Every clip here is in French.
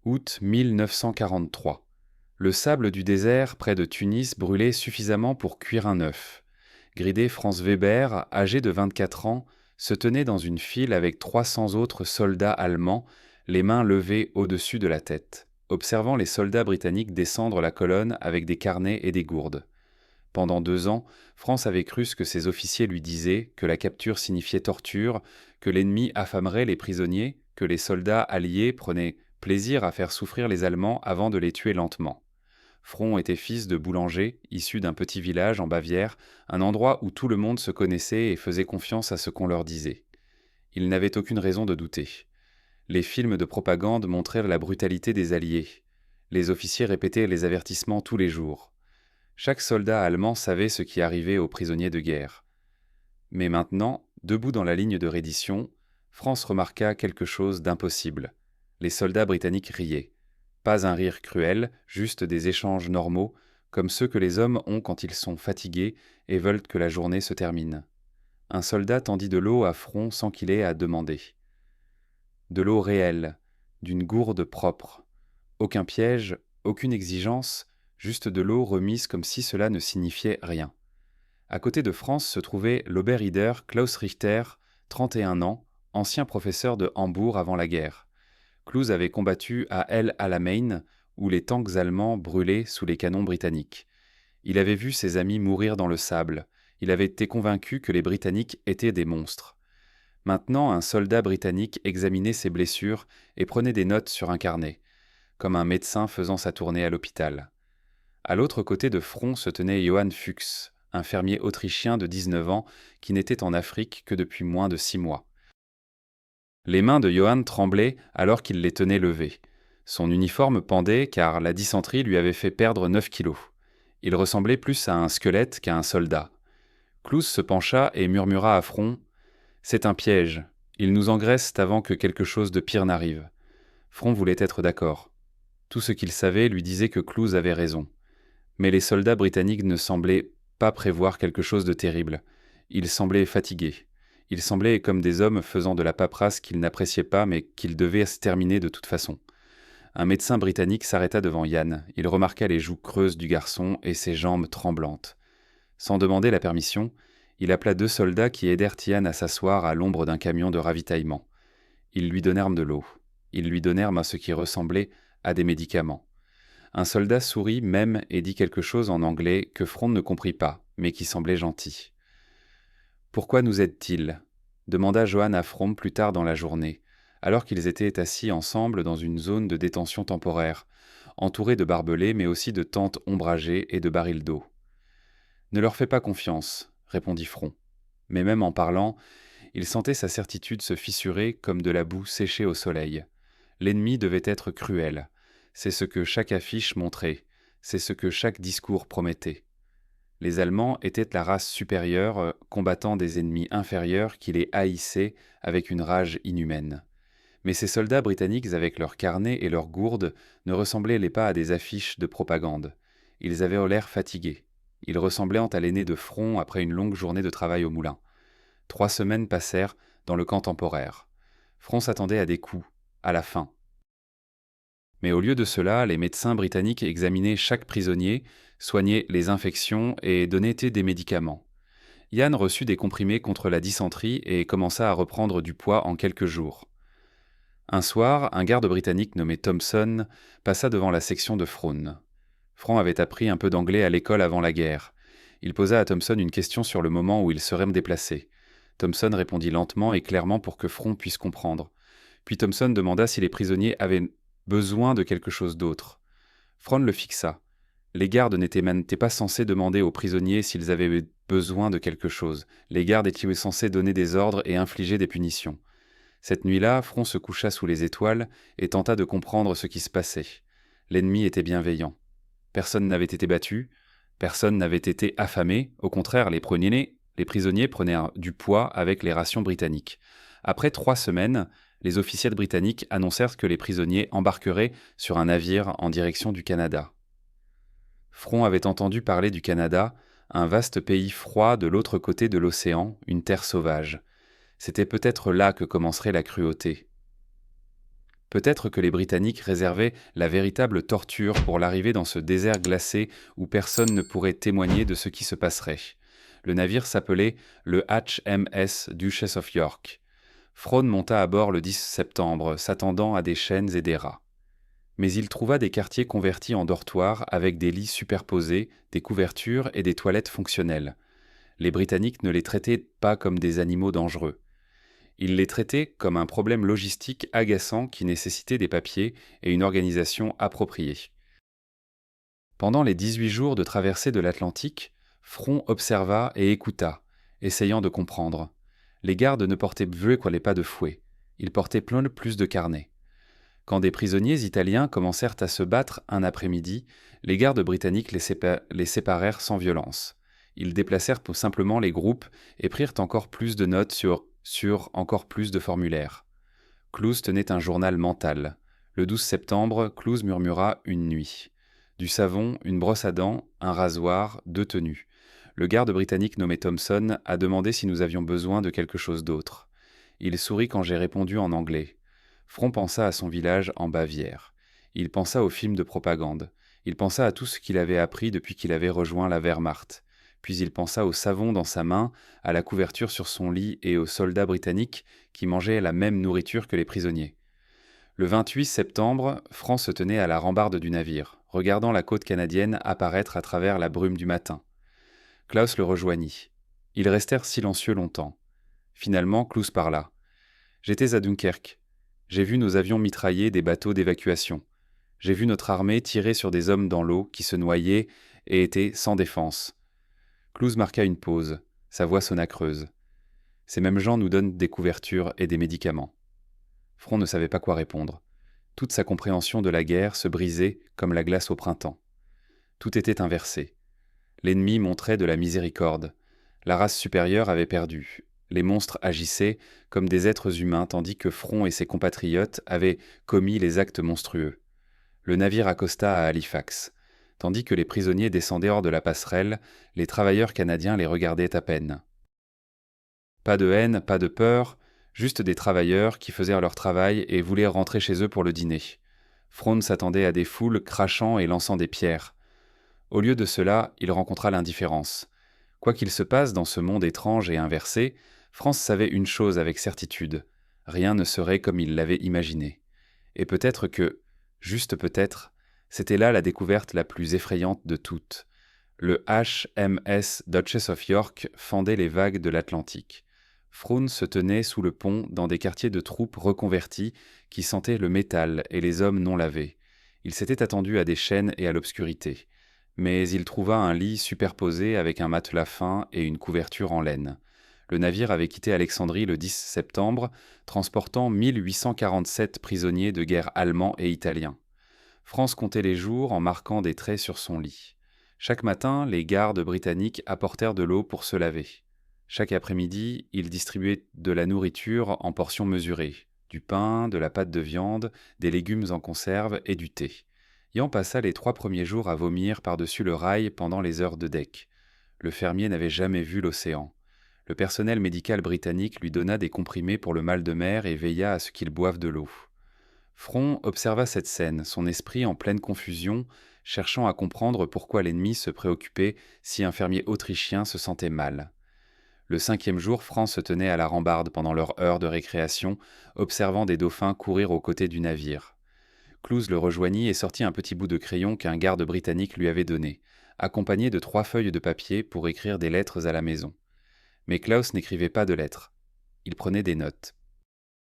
Août 1943. Le sable du désert près de Tunis brûlait suffisamment pour cuire un œuf. Gridé Franz Weber, âgé de 24 ans, se tenait dans une file avec 300 autres soldats allemands, les mains levées au-dessus de la tête, observant les soldats britanniques descendre la colonne avec des carnets et des gourdes. Pendant 2 ans, Franz avait cru ce que ses officiers lui disaient, que la capture signifiait torture, que l'ennemi affamerait les prisonniers, que les soldats alliés prenaient plaisir à faire souffrir les Allemands avant de les tuer lentement. Fron était fils de boulanger, issu d'un petit village en Bavière, un endroit où tout le monde se connaissait et faisait confiance à ce qu'on leur disait. Il n'avait aucune raison de douter. Les films de propagande montrèrent la brutalité des Alliés. Les officiers répétaient les avertissements tous les jours. Chaque soldat allemand savait ce qui arrivait aux prisonniers de guerre. Mais maintenant, debout dans la ligne de reddition, France remarqua quelque chose d'impossible. Les soldats britanniques riaient. Pas un rire cruel, juste des échanges normaux, comme ceux que les hommes ont quand ils sont fatigués et veulent que la journée se termine. Un soldat tendit de l'eau à Fron sans qu'il ait à demander. De l'eau réelle, d'une gourde propre. Aucun piège, aucune exigence, juste de l'eau remise comme si cela ne signifiait rien. À côté de France se trouvait l'Oberrieder Klaus Richter, 31 ans, ancien professeur de Hambourg avant la guerre. Klaus avait combattu à El Alamein, où les tanks allemands brûlaient sous les canons britanniques. Il avait vu ses amis mourir dans le sable. Il avait été convaincu que les Britanniques étaient des monstres. Maintenant, un soldat britannique examinait ses blessures et prenait des notes sur un carnet, comme un médecin faisant sa tournée à l'hôpital. À l'autre côté de front se tenait Johann Fuchs, un fermier autrichien de 19 ans qui n'était en Afrique que depuis moins de 6 mois. Les mains de Johann tremblaient alors qu'il les tenait levées. Son uniforme pendait car la dysenterie lui avait fait perdre 9 kilos. Il ressemblait plus à un squelette qu'à un soldat. Klaus se pencha et murmura à Fron : « C'est un piège. Ils nous engraissent avant que quelque chose de pire n'arrive. » Fron voulait être d'accord. Tout ce qu'il savait lui disait que Klaus avait raison. Mais les soldats britanniques ne semblaient pas prévoir quelque chose de terrible. Ils semblaient fatigués. Ils semblaient comme des hommes faisant de la paperasse qu'ils n'appréciaient pas mais qu'ils devaient se terminer de toute façon. Un médecin britannique s'arrêta devant Yann. Il remarqua les joues creuses du garçon et ses jambes tremblantes. Sans demander la permission, il appela 2 soldats qui aidèrent Yann à s'asseoir à l'ombre d'un camion de ravitaillement. Ils lui donnèrent de l'eau. Ils lui donnèrent ce qui ressemblait à des médicaments. Un soldat sourit même et dit quelque chose en anglais que Fron ne comprit pas, mais qui semblait gentil. « Pourquoi nous aide-t-il » demanda Johann à Fron plus tard dans la journée, alors qu'ils étaient assis ensemble dans une zone de détention temporaire, entourés de barbelés mais aussi de tentes ombragées et de barils d'eau. « Ne leur fais pas confiance, » répondit Fron. Mais même en parlant, il sentait sa certitude se fissurer comme de la boue séchée au soleil. L'ennemi devait être cruel. C'est ce que chaque affiche montrait, c'est ce que chaque discours promettait. Les Allemands étaient la race supérieure, combattant des ennemis inférieurs qui les haïssaient avec une rage inhumaine. Mais ces soldats britanniques avec leurs carnets et leurs gourdes ne ressemblaient pas à des affiches de propagande. Ils avaient l'air fatigués. Ils ressemblaient à l'aîné de front après une longue journée de travail au moulin. 3 semaines passèrent dans le camp temporaire. Fron s'attendait à des coups, à la faim. Mais au lieu de cela, les médecins britanniques examinaient chaque prisonnier, soignaient les infections et donnaient des médicaments. Yann reçut des comprimés contre la dysenterie et commença à reprendre du poids en quelques jours. Un soir, un garde britannique nommé Thompson passa devant la section de Fron. Fron avait appris un peu d'anglais à l'école avant la guerre. Il posa à Thompson une question sur le moment où il serait déplacé. Thompson répondit lentement et clairement pour que Fron puisse comprendre. Puis Thompson demanda si les prisonniers avaient besoin de quelque chose d'autre. Fron le fixa. Les gardes n'étaient pas censés demander aux prisonniers s'ils avaient besoin de quelque chose. Les gardes étaient censés donner des ordres et infliger des punitions. Cette nuit-là, Fron se coucha sous les étoiles et tenta de comprendre ce qui se passait. L'ennemi était bienveillant. Personne n'avait été battu, personne n'avait été affamé. Au contraire, les prisonniers prenaient du poids avec les rations britanniques. Après 3 semaines, les officiels britanniques annoncèrent que les prisonniers embarqueraient sur un navire en direction du Canada. Fron avait entendu parler du Canada, un vaste pays froid de l'autre côté de l'océan, une terre sauvage. C'était peut-être là que commencerait la cruauté. Peut-être que les Britanniques réservaient la véritable torture pour l'arrivée dans ce désert glacé où personne ne pourrait témoigner de ce qui se passerait. Le navire s'appelait le HMS Duchess of York. Frone monta à bord le 10 septembre, s'attendant à des chaînes et des rats. Mais il trouva des quartiers convertis en dortoirs avec des lits superposés, des couvertures et des toilettes fonctionnelles. Les Britanniques ne les traitaient pas comme des animaux dangereux. Ils les traitaient comme un problème logistique agaçant qui nécessitait des papiers et une organisation appropriée. Pendant les 18 jours de traversée de l'Atlantique, Front observa et écouta, essayant de comprendre. Les gardes ne portaient pas de fouet. Ils portaient plein de plus de carnets. Quand des prisonniers italiens commencèrent à se battre un après-midi, les gardes britanniques les séparèrent sans violence. Ils déplacèrent simplement les groupes et prirent encore plus de notes sur encore plus de formulaires. Clouse tenait un journal mental. Le 12 septembre, Clouse murmura une nuit. Du savon, une brosse à dents, un rasoir, 2 tenues. Le garde britannique nommé Thompson a demandé si nous avions besoin de quelque chose d'autre. Il sourit quand j'ai répondu en anglais. Front pensa à son village en Bavière. Il pensa aux films de propagande. Il pensa à tout ce qu'il avait appris depuis qu'il avait rejoint la Wehrmacht. Puis il pensa au savon dans sa main, à la couverture sur son lit et aux soldats britanniques qui mangeaient la même nourriture que les prisonniers. Le 28 septembre, Front se tenait à la rambarde du navire, regardant la côte canadienne apparaître à travers la brume du matin. Klaus le rejoignit. Ils restèrent silencieux longtemps. Finalement, Clouse parla. « J'étais à Dunkerque. J'ai vu nos avions mitrailler des bateaux d'évacuation. J'ai vu notre armée tirer sur des hommes dans l'eau qui se noyaient et étaient sans défense. » Clouse marqua une pause. Sa voix sonna creuse. « Ces mêmes gens nous donnent des couvertures et des médicaments. » Front ne savait pas quoi répondre. Toute sa compréhension de la guerre se brisait comme la glace au printemps. Tout était inversé. L'ennemi montrait de la miséricorde. La race supérieure avait perdu. Les monstres agissaient comme des êtres humains tandis que Front et ses compatriotes avaient commis les actes monstrueux. Le navire accosta à Halifax. Tandis que les prisonniers descendaient hors de la passerelle, les travailleurs canadiens les regardaient à peine. Pas de haine, pas de peur, juste des travailleurs qui faisaient leur travail et voulaient rentrer chez eux pour le dîner. Front s'attendait à des foules crachant et lançant des pierres. Au lieu de cela, il rencontra l'indifférence. Quoi qu'il se passe dans ce monde étrange et inversé, France savait une chose avec certitude. Rien ne serait comme il l'avait imaginé. Et peut-être que, juste peut-être, c'était là la découverte la plus effrayante de toutes. Le HMS Duchess of York fendait les vagues de l'Atlantique. Frone se tenait sous le pont dans des quartiers de troupes reconvertis qui sentaient le métal et les hommes non lavés. Il s'était attendu à des chaînes et à l'obscurité. Mais il trouva un lit superposé avec un matelas fin et une couverture en laine. Le navire avait quitté Alexandrie le 10 septembre, transportant 1847 prisonniers de guerre allemands et italiens. France comptait les jours en marquant des traits sur son lit. Chaque matin, les gardes britanniques apportèrent de l'eau pour se laver. Chaque après-midi, ils distribuaient de la nourriture en portions mesurées, du pain, de la pâte de viande, des légumes en conserve et du thé. Yan passa les 3 premiers jours à vomir par-dessus le rail pendant les heures de deck. Le fermier n'avait jamais vu l'océan. Le personnel médical britannique lui donna des comprimés pour le mal de mer et veilla à ce qu'il boive de l'eau. Front observa cette scène, son esprit en pleine confusion, cherchant à comprendre pourquoi l'ennemi se préoccupait si un fermier autrichien se sentait mal. Le 5e jour, France se tenait à la rambarde pendant leur heure de récréation, observant des dauphins courir aux côtés du navire. Clouse le rejoignit et sortit un petit bout de crayon qu'un garde britannique lui avait donné, accompagné de 3 feuilles de papier pour écrire des lettres à la maison. Mais Klaus n'écrivait pas de lettres. Il prenait des notes.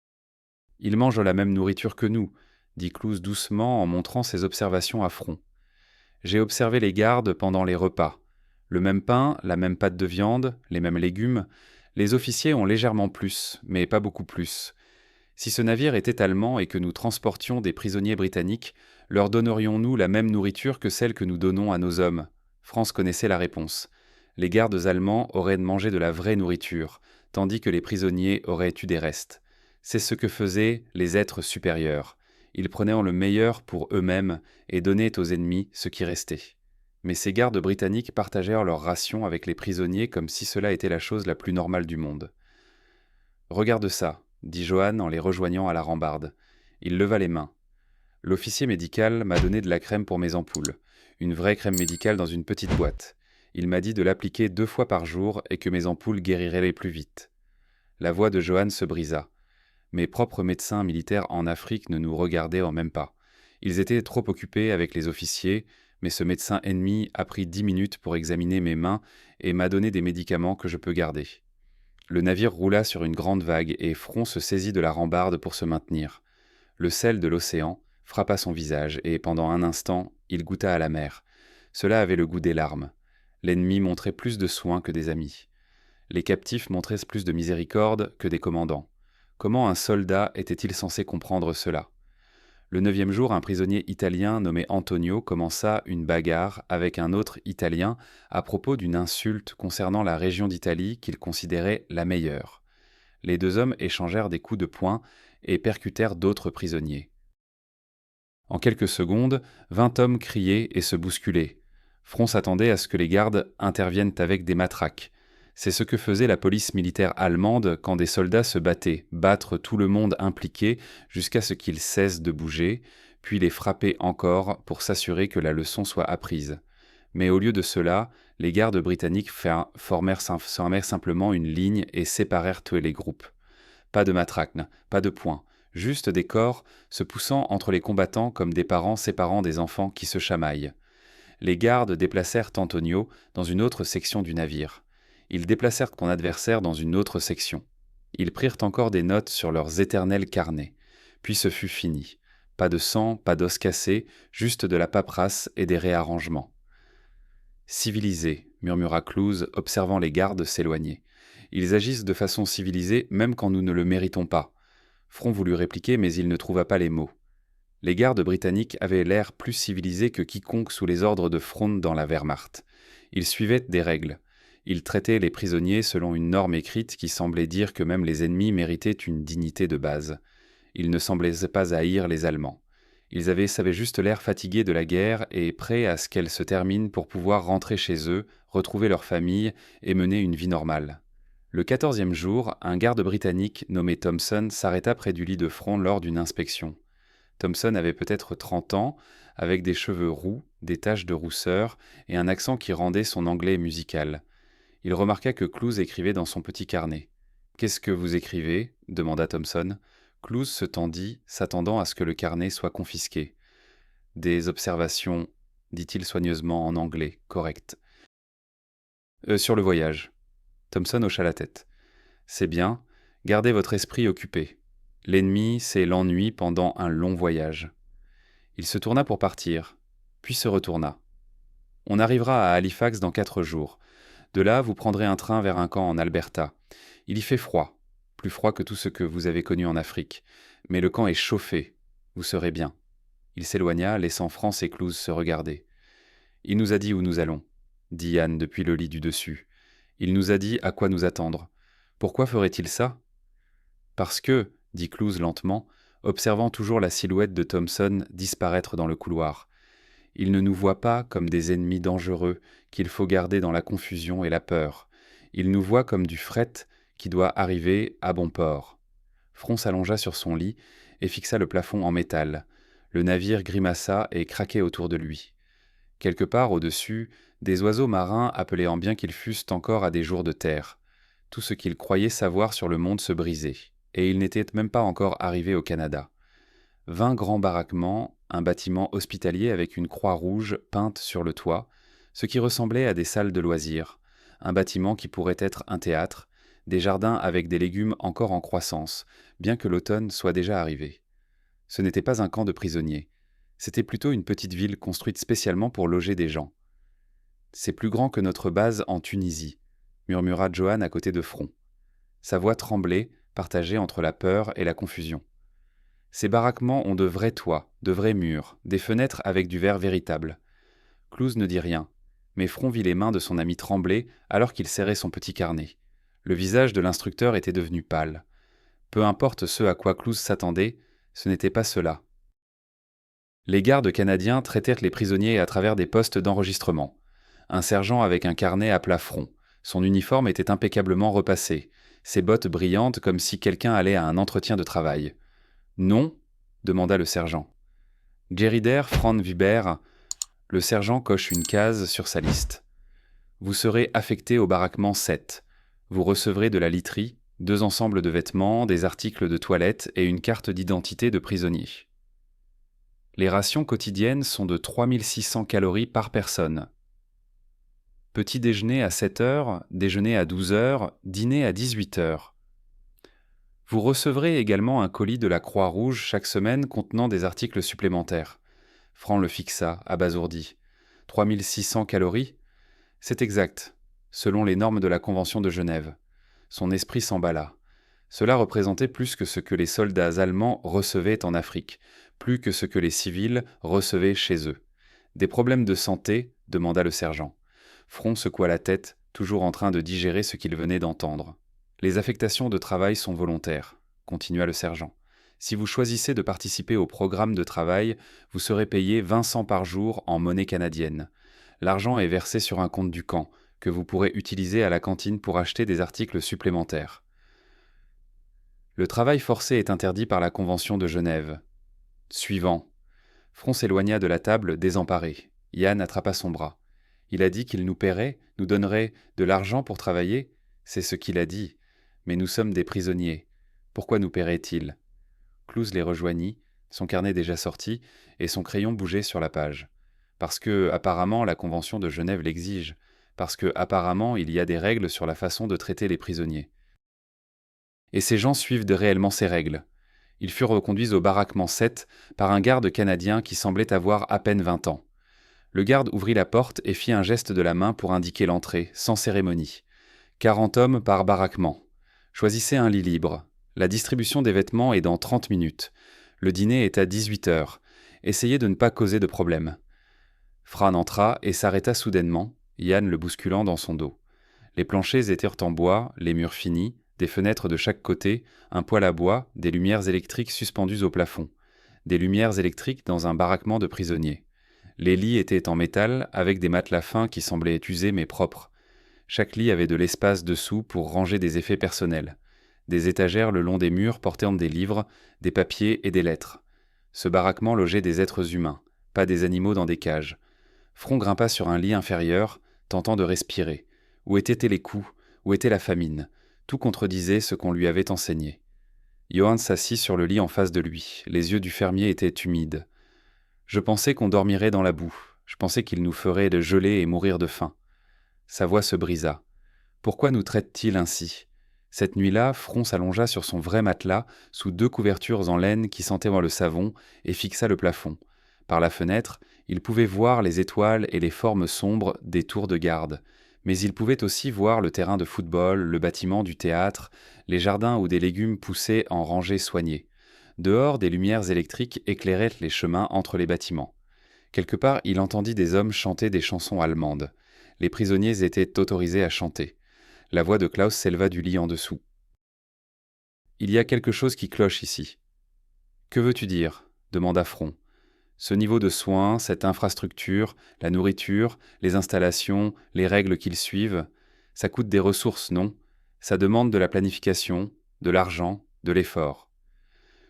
« Ils mangent la même nourriture que nous », dit Clouse doucement en montrant ses observations à Front. « J'ai observé les gardes pendant les repas. Le même pain, la même pâte de viande, les mêmes légumes. Les officiers ont légèrement plus, mais pas beaucoup plus. Si ce navire était allemand et que nous transportions des prisonniers britanniques, leur donnerions-nous la même nourriture que celle que nous donnons à nos hommes ? France connaissait la réponse. Les gardes allemands auraient mangé de la vraie nourriture, tandis que les prisonniers auraient eu des restes. C'est ce que faisaient les êtres supérieurs. Ils prenaient le meilleur pour eux-mêmes et donnaient aux ennemis ce qui restait. Mais ces gardes britanniques partagèrent leurs rations avec les prisonniers comme si cela était la chose la plus normale du monde. « Regarde ça », dit Johann en les rejoignant à la rambarde. Il leva les mains. L'officier médical m'a donné de la crème pour mes ampoules. Une vraie crème médicale dans une petite boîte. Il m'a dit de l'appliquer 2 fois par jour et que mes ampoules guériraient les plus vite. La voix de Johan se brisa. Mes propres médecins militaires en Afrique ne nous regardaient en même pas. Ils étaient trop occupés avec les officiers, mais ce médecin ennemi a pris 10 minutes pour examiner mes mains et m'a donné des médicaments que je peux garder. Le navire roula sur une grande vague et Front se saisit de la rambarde pour se maintenir. Le sel de l'océan frappa son visage et pendant un instant, il goûta à la mer. Cela avait le goût des larmes. L'ennemi montrait plus de soin que des amis. Les captifs montraient plus de miséricorde que des commandants. Comment un soldat était-il censé comprendre cela ? Le 9e jour, un prisonnier italien nommé Antonio commença une bagarre avec un autre Italien à propos d'une insulte concernant la région d'Italie qu'il considérait la meilleure. Les 2 hommes échangèrent des coups de poing et percutèrent d'autres prisonniers. En quelques secondes, 20 hommes criaient et se bousculaient. Front s'attendait à ce que les gardes interviennent avec des matraques. C'est ce que faisait la police militaire allemande quand des soldats se battaient, battre tout le monde impliqué jusqu'à ce qu'ils cessent de bouger, puis les frapper encore pour s'assurer que la leçon soit apprise. Mais au lieu de cela, les gardes britanniques formèrent simplement une ligne et séparèrent tous les groupes. Pas de matraques, pas de poing, juste des corps se poussant entre les combattants comme des parents séparant des enfants qui se chamaillent. Les gardes déplacèrent Antonio dans une autre section du navire. Ils déplacèrent son adversaire dans une autre section. Ils prirent encore des notes sur leurs éternels carnets. Puis ce fut fini. Pas de sang, pas d'os cassés, juste de la paperasse et des réarrangements. « Civilisés », murmura Clouse, observant les gardes s'éloigner. « Ils agissent de façon civilisée même quand nous ne le méritons pas. » Front voulut répliquer, mais il ne trouva pas les mots. Les gardes britanniques avaient l'air plus civilisés que quiconque sous les ordres de Front dans la Wehrmacht. Ils suivaient des règles. Ils traitaient les prisonniers selon une norme écrite qui semblait dire que même les ennemis méritaient une dignité de base. Ils ne semblaient pas haïr les Allemands. Ils avaient juste l'air fatigués de la guerre et prêts à ce qu'elle se termine pour pouvoir rentrer chez eux, retrouver leur famille et mener une vie normale. Le 14e jour, un garde britannique nommé Thompson s'arrêta près du lit de Front lors d'une inspection. Thompson avait peut-être 30 ans, avec des cheveux roux, des taches de rousseur et un accent qui rendait son anglais musical. Il remarqua que Clouse écrivait dans son petit carnet. « Qu'est-ce que vous écrivez » demanda Thompson. Clouse se tendit, s'attendant à ce que le carnet soit confisqué. « Des observations, dit-il soigneusement en anglais, correct. Sur le voyage. » Thompson hocha la tête. « C'est bien, gardez votre esprit occupé. L'ennemi, c'est l'ennui pendant un long voyage. » Il se tourna pour partir, puis se retourna. « On arrivera à Halifax dans 4 jours. De là, vous prendrez un train vers un camp en Alberta. Il y fait froid, plus froid que tout ce que vous avez connu en Afrique. Mais le camp est chauffé, vous serez bien. » Il s'éloigna, laissant France et Clouse se regarder. « Il nous a dit où nous allons, » dit Yann depuis le lit du dessus. « Il nous a dit à quoi nous attendre. Pourquoi ferait-il ça ?»« Parce que, » dit Clouse lentement, observant toujours la silhouette de Thompson disparaître dans le couloir. « Il ne nous voit pas comme des ennemis dangereux qu'il faut garder dans la confusion et la peur. Il nous voit comme du fret qui doit arriver à bon port. » Front s'allongea sur son lit et fixa le plafond en métal. Le navire grimaça et craquait autour de lui. Quelque part au-dessus, des oiseaux marins appelaient en bien qu'ils fussent encore à des jours de terre. Tout ce qu'ils croyaient savoir sur le monde se brisait, et ils n'étaient même pas encore arrivés au Canada. 20 grands baraquements, un bâtiment hospitalier avec une croix rouge peinte sur le toit, ce qui ressemblait à des salles de loisirs, un bâtiment qui pourrait être un théâtre, des jardins avec des légumes encore en croissance, bien que l'automne soit déjà arrivé. Ce n'était pas un camp de prisonniers, c'était plutôt une petite ville construite spécialement pour loger des gens. « C'est plus grand que notre base en Tunisie », murmura Johan à côté de Front. Sa voix tremblait, partagée entre la peur et la confusion. « Ces baraquements ont de vrais toits, de vrais murs, des fenêtres avec du verre véritable. » Clouse ne dit rien, mais Front vit les mains de son ami trembler alors qu'il serrait son petit carnet. Le visage de l'instructeur était devenu pâle. Peu importe ce à quoi Clouse s'attendait, ce n'était pas cela. Les gardes canadiens traitèrent les prisonniers à travers des postes d'enregistrement. Un sergent avec un carnet appela Front. Son uniforme était impeccablement repassé, ses bottes brillantes comme si quelqu'un allait à un entretien de travail. « Non » demanda le sergent. Gerider Franz Weber, le sergent coche une case sur sa liste. Vous serez affecté au baraquement 7. Vous recevrez de la literie, 2 ensembles de vêtements, des articles de toilette et une carte d'identité de prisonnier. Les rations quotidiennes sont de 3600 calories par personne. Petit déjeuner à 7 heures, déjeuner à 12 heures, dîner à 18 heures. Vous recevrez également un colis de la Croix-Rouge chaque semaine contenant des articles supplémentaires. Franck le fixa, abasourdi. 3600 calories ? C'est exact, selon les normes de la Convention de Genève. Son esprit s'emballa. Cela représentait plus que ce que les soldats allemands recevaient en Afrique, plus que ce que les civils recevaient chez eux. Des problèmes de santé ? Demanda le sergent. Front secoua la tête, toujours en train de digérer ce qu'il venait d'entendre. Les affectations de travail sont volontaires, continua le sergent. Si vous choisissez de participer au programme de travail, vous serez payé 20 cents par jour en monnaie canadienne. L'argent est versé sur un compte du camp, que vous pourrez utiliser à la cantine pour acheter des articles supplémentaires. Le travail forcé est interdit par la Convention de Genève. Suivant. Front s'éloigna de la table désemparé. Yann attrapa son bras. Il a dit qu'il nous paierait, nous donnerait de l'argent pour travailler. C'est ce qu'il a dit. Mais nous sommes des prisonniers. Pourquoi nous paierait-il ? Clouse les rejoignit, son carnet déjà sorti, et son crayon bougeait sur la page. Parce que, apparemment, la Convention de Genève l'exige. Parce que, apparemment, il y a des règles sur la façon de traiter les prisonniers. Et ces gens suivent réellement ces règles. Ils furent reconduits au baraquement 7 par un garde canadien qui semblait avoir à peine 20 ans. Le garde ouvrit la porte et fit un geste de la main pour indiquer l'entrée, sans cérémonie. 40 hommes par baraquement. Choisissez un lit libre. La distribution des vêtements est dans 30 minutes. Le dîner est à 18 heures. Essayez de ne pas causer de problème. Fran entra et s'arrêta soudainement, Yann le bousculant dans son dos. Les planchers étaient en bois, les murs finis, des fenêtres de chaque côté, un poêle à bois, des lumières électriques suspendues au plafond. Des lumières électriques dans un baraquement de prisonniers. Les lits étaient en métal, avec des matelas fins qui semblaient usés mais propres. Chaque lit avait de l'espace dessous pour ranger des effets personnels. Des étagères le long des murs portant des livres, des papiers et des lettres. Ce baraquement logeait des êtres humains, pas des animaux dans des cages. Front grimpa sur un lit inférieur, tentant de respirer. Où étaient les coups ? Où était la famine ? Tout contredisait ce qu'on lui avait enseigné. Johann s'assit sur le lit en face de lui. Les yeux du fermier étaient humides. Je pensais qu'on dormirait dans la boue. Je pensais qu'il nous ferait de geler et mourir de faim. Sa voix se brisa. Pourquoi nous traite-t-il ainsi ? Cette nuit-là, Front s'allongea sur son vrai matelas, sous 2 couvertures en laine qui sentaient le savon, et fixa le plafond. Par la fenêtre, il pouvait voir les étoiles et les formes sombres des tours de garde. Mais il pouvait aussi voir le terrain de football, le bâtiment du théâtre, les jardins où des légumes poussaient en rangées soignées. Dehors, des lumières électriques éclairaient les chemins entre les bâtiments. Quelque part, il entendit des hommes chanter des chansons allemandes. Les prisonniers étaient autorisés à chanter. La voix de Klaus s'éleva du lit en dessous. « Il y a quelque chose qui cloche ici. »« Que veux-tu dire ?» demanda Front. « Ce niveau de soins, cette infrastructure, la nourriture, les installations, les règles qu'ils suivent, ça coûte des ressources, non ? Ça demande de la planification, de l'argent, de l'effort. »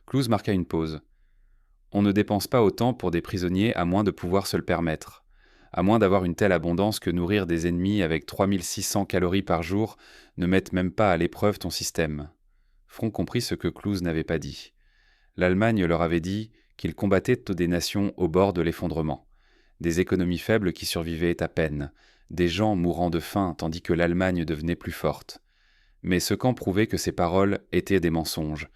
Clouse marqua une pause. « On ne dépense pas autant pour des prisonniers à moins de pouvoir se le permettre. À moins d'avoir une telle abondance que nourrir des ennemis avec 3600 calories par jour ne mette même pas à l'épreuve ton système. » Front comprit ce que Clouse n'avait pas dit. L'Allemagne leur avait dit qu'ils combattaient des nations au bord de l'effondrement. Des économies faibles qui survivaient à peine, des gens mourant de faim tandis que l'Allemagne devenait plus forte. Mais ce camp prouvait que ces paroles étaient des mensonges.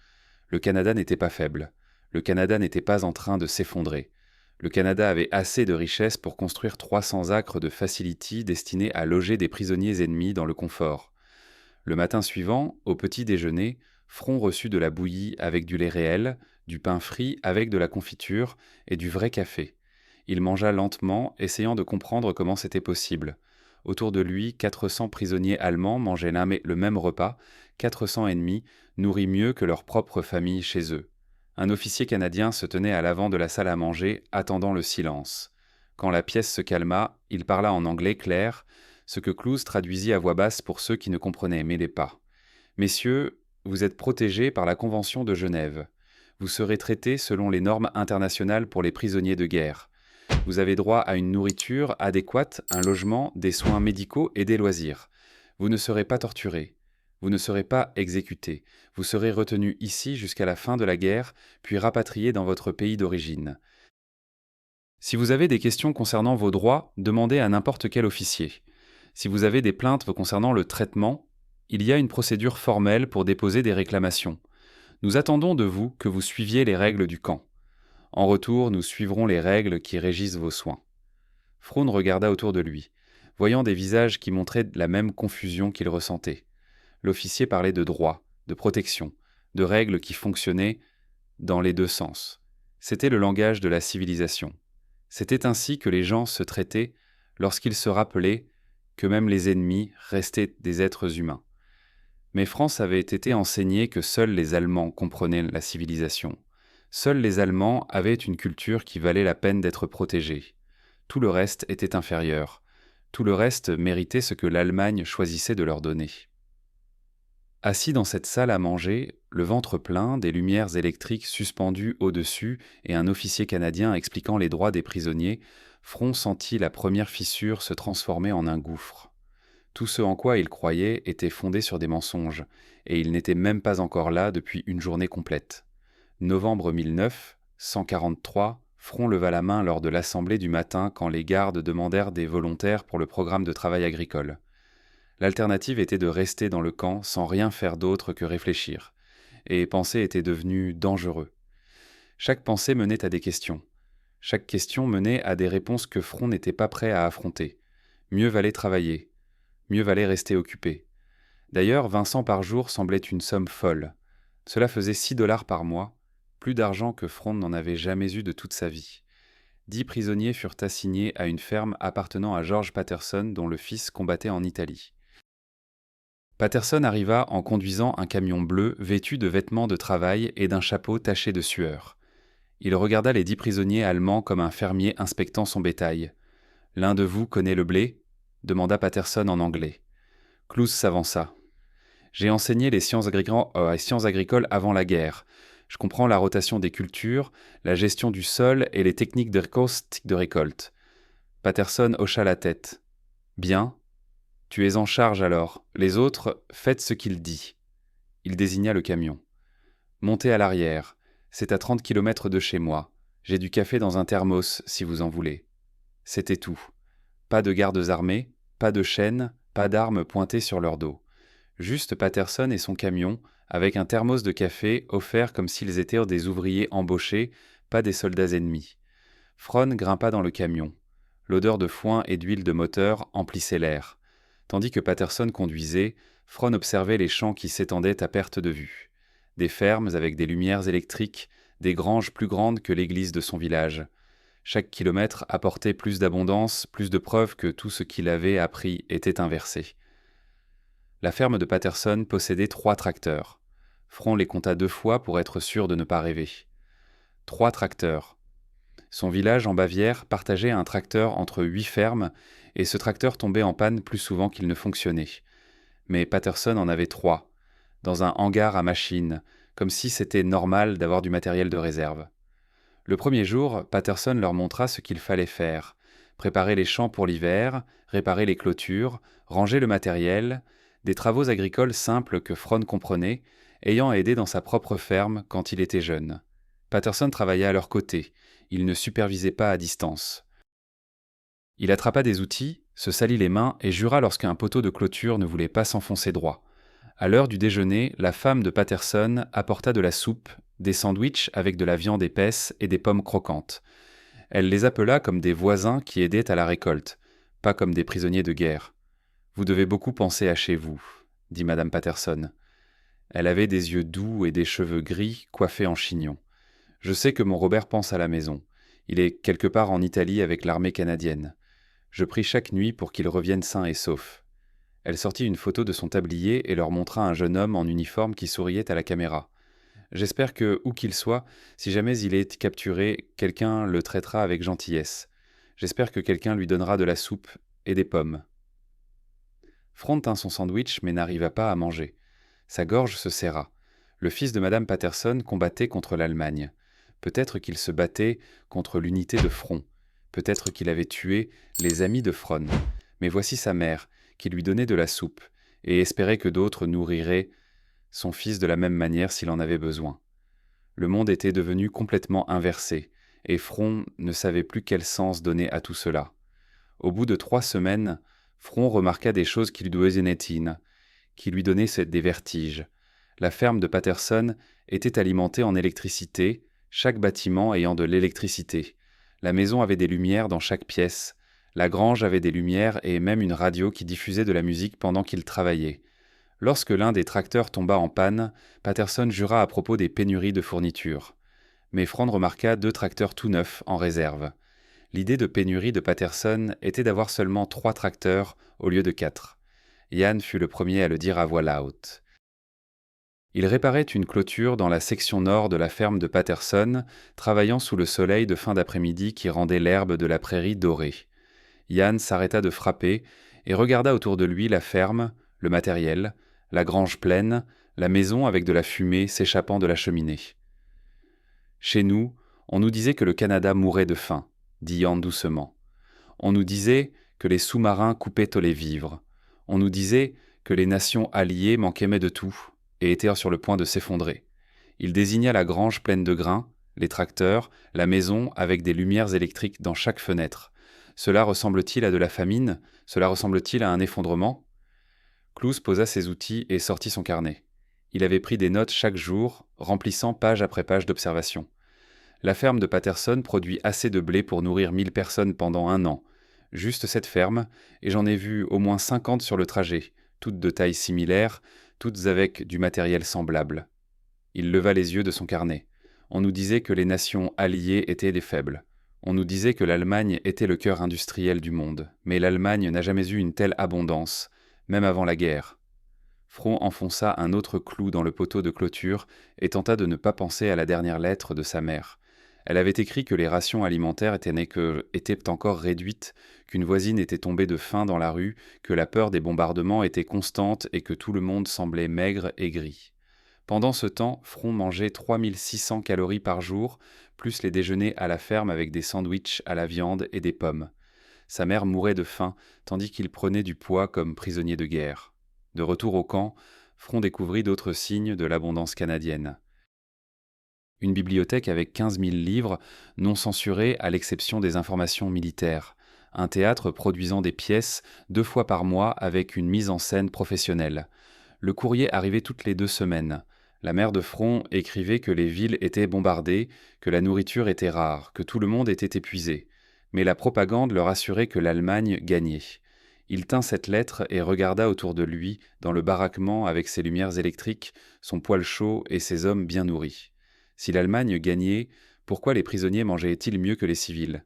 Le Canada n'était pas faible. Le Canada n'était pas en train de s'effondrer. Le Canada avait assez de richesses pour construire 300 acres de facility destinés à loger des prisonniers ennemis dans le confort. Le matin suivant, au petit déjeuner, Front reçut de la bouillie avec du lait réel, du pain frit avec de la confiture et du vrai café. Il mangea lentement, essayant de comprendre comment c'était possible. Autour de lui, 400 prisonniers allemands mangeaient le même repas, 400 ennemis, nourris mieux que leur propre famille chez eux. Un officier canadien se tenait à l'avant de la salle à manger, attendant le silence. Quand la pièce se calma, il parla en anglais clair, ce que Clouse traduisit à voix basse pour ceux qui ne comprenaient pas. « Messieurs, vous êtes protégés par la Convention de Genève. Vous serez traité selon les normes internationales pour les prisonniers de guerre. Vous avez droit à une nourriture adéquate, un logement, des soins médicaux et des loisirs. Vous ne serez pas torturé. Vous ne serez pas exécuté. Vous serez retenu ici jusqu'à la fin de la guerre, puis rapatrié dans votre pays d'origine. Si vous avez des questions concernant vos droits, demandez à n'importe quel officier. Si vous avez des plaintes concernant le traitement, il y a une procédure formelle pour déposer des réclamations. Nous attendons de vous que vous suiviez les règles du camp. En retour, nous suivrons les règles qui régissent vos soins. Froun regarda autour de lui, voyant des visages qui montraient la même confusion qu'il ressentait. L'officier parlait de droit, de protection, de règles qui fonctionnaient dans les deux sens. C'était le langage de la civilisation. C'était ainsi que les gens se traitaient lorsqu'ils se rappelaient que même les ennemis restaient des êtres humains. Mais France avait été enseigné que seuls les Allemands comprenaient la civilisation. Seuls les Allemands avaient une culture qui valait la peine d'être protégée. Tout le reste était inférieur. Tout le reste méritait ce que l'Allemagne choisissait de leur donner. Assis dans cette salle à manger, le ventre plein, des lumières électriques suspendues au-dessus et un officier canadien expliquant les droits des prisonniers, Front sentit la première fissure se transformer en un gouffre. Tout ce en quoi il croyait était fondé sur des mensonges, et il n'était même pas encore là depuis une journée complète. Novembre 1943, Front leva la main lors de l'assemblée du matin quand les gardes demandèrent des volontaires pour le programme de travail agricole. L'alternative était de rester dans le camp sans rien faire d'autre que réfléchir, et penser était devenu dangereux. Chaque pensée menait à des questions. Chaque question menait à des réponses que Front n'était pas prêt à affronter. Mieux valait travailler. Mieux valait rester occupé. D'ailleurs, 20 cents par jour semblait une somme folle. Cela faisait 6 $ par mois, plus d'argent que Front n'en avait jamais eu de toute sa vie. 10 prisonniers furent assignés à une ferme appartenant à George Patterson dont le fils combattait en Italie. Patterson arriva en conduisant un camion bleu vêtu de vêtements de travail et d'un chapeau taché de sueur. Il regarda les 10 prisonniers allemands comme un fermier inspectant son bétail. « L'un de vous connaît le blé ?» demanda Patterson en anglais. Clouse s'avança. « J'ai enseigné les sciences agricoles avant la guerre. Je comprends la rotation des cultures, la gestion du sol et les techniques de récolte. » Patterson hocha la tête. « Bien. Tu es en charge alors. Les autres, faites ce qu'il dit. » Il désigna le camion. « Montez à l'arrière. C'est à 30 km de chez moi. J'ai du café dans un thermos, si vous en voulez. » C'était tout. Pas de gardes armés, pas de chaînes, pas d'armes pointées sur leur dos. Juste Patterson et son camion, avec un thermos de café offert comme s'ils étaient des ouvriers embauchés, pas des soldats ennemis. Fron grimpa dans le camion. L'odeur de foin et d'huile de moteur emplissait l'air. Tandis que Patterson conduisait, Fron observait les champs qui s'étendaient à perte de vue. Des fermes avec des lumières électriques, des granges plus grandes que l'église de son village. Chaque kilomètre apportait plus d'abondance, plus de preuves que tout ce qu'il avait appris était inversé. La ferme de Patterson possédait 3 tracteurs. Front les compta 2 fois pour être sûr de ne pas rêver. 3 tracteurs. Son village en Bavière partageait un tracteur entre 8 fermes, et ce tracteur tombait en panne plus souvent qu'il ne fonctionnait. Mais Patterson en avait 3, dans un hangar à machines, comme si c'était normal d'avoir du matériel de réserve. Le premier jour, Patterson leur montra ce qu'il fallait faire. Préparer les champs pour l'hiver, réparer les clôtures, ranger le matériel, des travaux agricoles simples que Fron comprenait, ayant aidé dans sa propre ferme quand il était jeune. Patterson travaillait à leur côté, il ne supervisait pas à distance. Il attrapa des outils, se salit les mains et jura lorsqu'un poteau de clôture ne voulait pas s'enfoncer droit. À l'heure du déjeuner, la femme de Patterson apporta de la soupe, des sandwichs avec de la viande épaisse et des pommes croquantes. Elle les appela comme des voisins qui aidaient à la récolte, pas comme des prisonniers de guerre. « Vous devez beaucoup penser à chez vous, » dit Madame Patterson. Elle avait des yeux doux et des cheveux gris coiffés en chignon. « Je sais que mon Robert pense à la maison. Il est quelque part en Italie avec l'armée canadienne. Je prie chaque nuit pour qu'il revienne sain et sauf. » Elle sortit une photo de son tablier et leur montra un jeune homme en uniforme qui souriait à la caméra. « J'espère que, où qu'il soit, si jamais il est capturé, quelqu'un le traitera avec gentillesse. J'espère que quelqu'un lui donnera de la soupe et des pommes. » Front tint son sandwich mais n'arriva pas à manger. Sa gorge se serra. Le fils de Madame Patterson combattait contre l'Allemagne. Peut-être qu'il se battait contre l'unité de front. Peut-être qu'il avait tué les amis de Fron. Mais voici sa mère, qui lui donnait de la soupe, et espérait que d'autres nourriraient son fils de la même manière s'il en avait besoin. Le monde était devenu complètement inversé, et Fron ne savait plus quel sens donner à tout cela. Au bout de 3 semaines, Fron remarqua des choses qui lui donnaient des vertiges. La ferme de Patterson était alimentée en électricité, chaque bâtiment ayant de l'électricité. La maison avait des lumières dans chaque pièce. La grange avait des lumières et même une radio qui diffusait de la musique pendant qu'il travaillait. Lorsque l'un des tracteurs tomba en panne, Patterson jura à propos des pénuries de fournitures. Mais Fron remarqua 2 tracteurs tout neufs en réserve. L'idée de pénurie de Patterson était d'avoir seulement 3 tracteurs au lieu de 4. Yann fut le premier à le dire à voix haute. Il réparait une clôture dans la section nord de la ferme de Patterson, travaillant sous le soleil de fin d'après-midi qui rendait l'herbe de la prairie dorée. Yann s'arrêta de frapper et regarda autour de lui la ferme, le matériel, la grange pleine, la maison avec de la fumée s'échappant de la cheminée. « Chez nous, on nous disait que le Canada mourait de faim, » dit Yann doucement. « On nous disait que les sous-marins coupaient aux les vivres. On nous disait que les nations alliées manquaient de tout et étaient sur le point de s'effondrer. » Il désigna la grange pleine de grains, les tracteurs, la maison avec des lumières électriques dans chaque fenêtre. Cela ressemble-t-il à de la famine? Cela ressemble-t-il à un effondrement? Clouse posa ses outils et sortit son carnet. Il avait pris des notes chaque jour, remplissant page après page d'observations. La ferme de Patterson produit assez de blé pour nourrir 1000 personnes pendant 1 an. Juste cette ferme, et j'en ai vu au moins 50 sur le trajet, toutes de taille similaire, toutes avec du matériel semblable. Il leva les yeux de son carnet. On nous disait que les nations alliées étaient des faibles. On nous disait que l'Allemagne était le cœur industriel du monde, mais l'Allemagne n'a jamais eu une telle abondance, même avant la guerre. Fron enfonça un autre clou dans le poteau de clôture et tenta de ne pas penser à la dernière lettre de sa mère. Elle avait écrit que les rations alimentaires étaient encore réduites, qu'une voisine était tombée de faim dans la rue, que la peur des bombardements était constante et que tout le monde semblait maigre et gris. Pendant ce temps, Fron mangeait 3600 calories par jour, plus les déjeuners à la ferme avec des sandwichs à la viande et des pommes. Sa mère mourait de faim, tandis qu'il prenait du poids comme prisonnier de guerre. De retour au camp, Fron découvrit d'autres signes de l'abondance canadienne. Une bibliothèque avec 15 000 livres, non censurés à l'exception des informations militaires. Un théâtre produisant des pièces 2 fois par mois avec une mise en scène professionnelle. Le courrier arrivait toutes les 2 semaines. La mère de Fron écrivait que les villes étaient bombardées, que la nourriture était rare, que tout le monde était épuisé. Mais la propagande leur assurait que l'Allemagne gagnait. Il tint cette lettre et regarda autour de lui, dans le baraquement avec ses lumières électriques, son poêle chaud et ses hommes bien nourris. Si l'Allemagne gagnait, pourquoi les prisonniers mangeaient-ils mieux que les civils?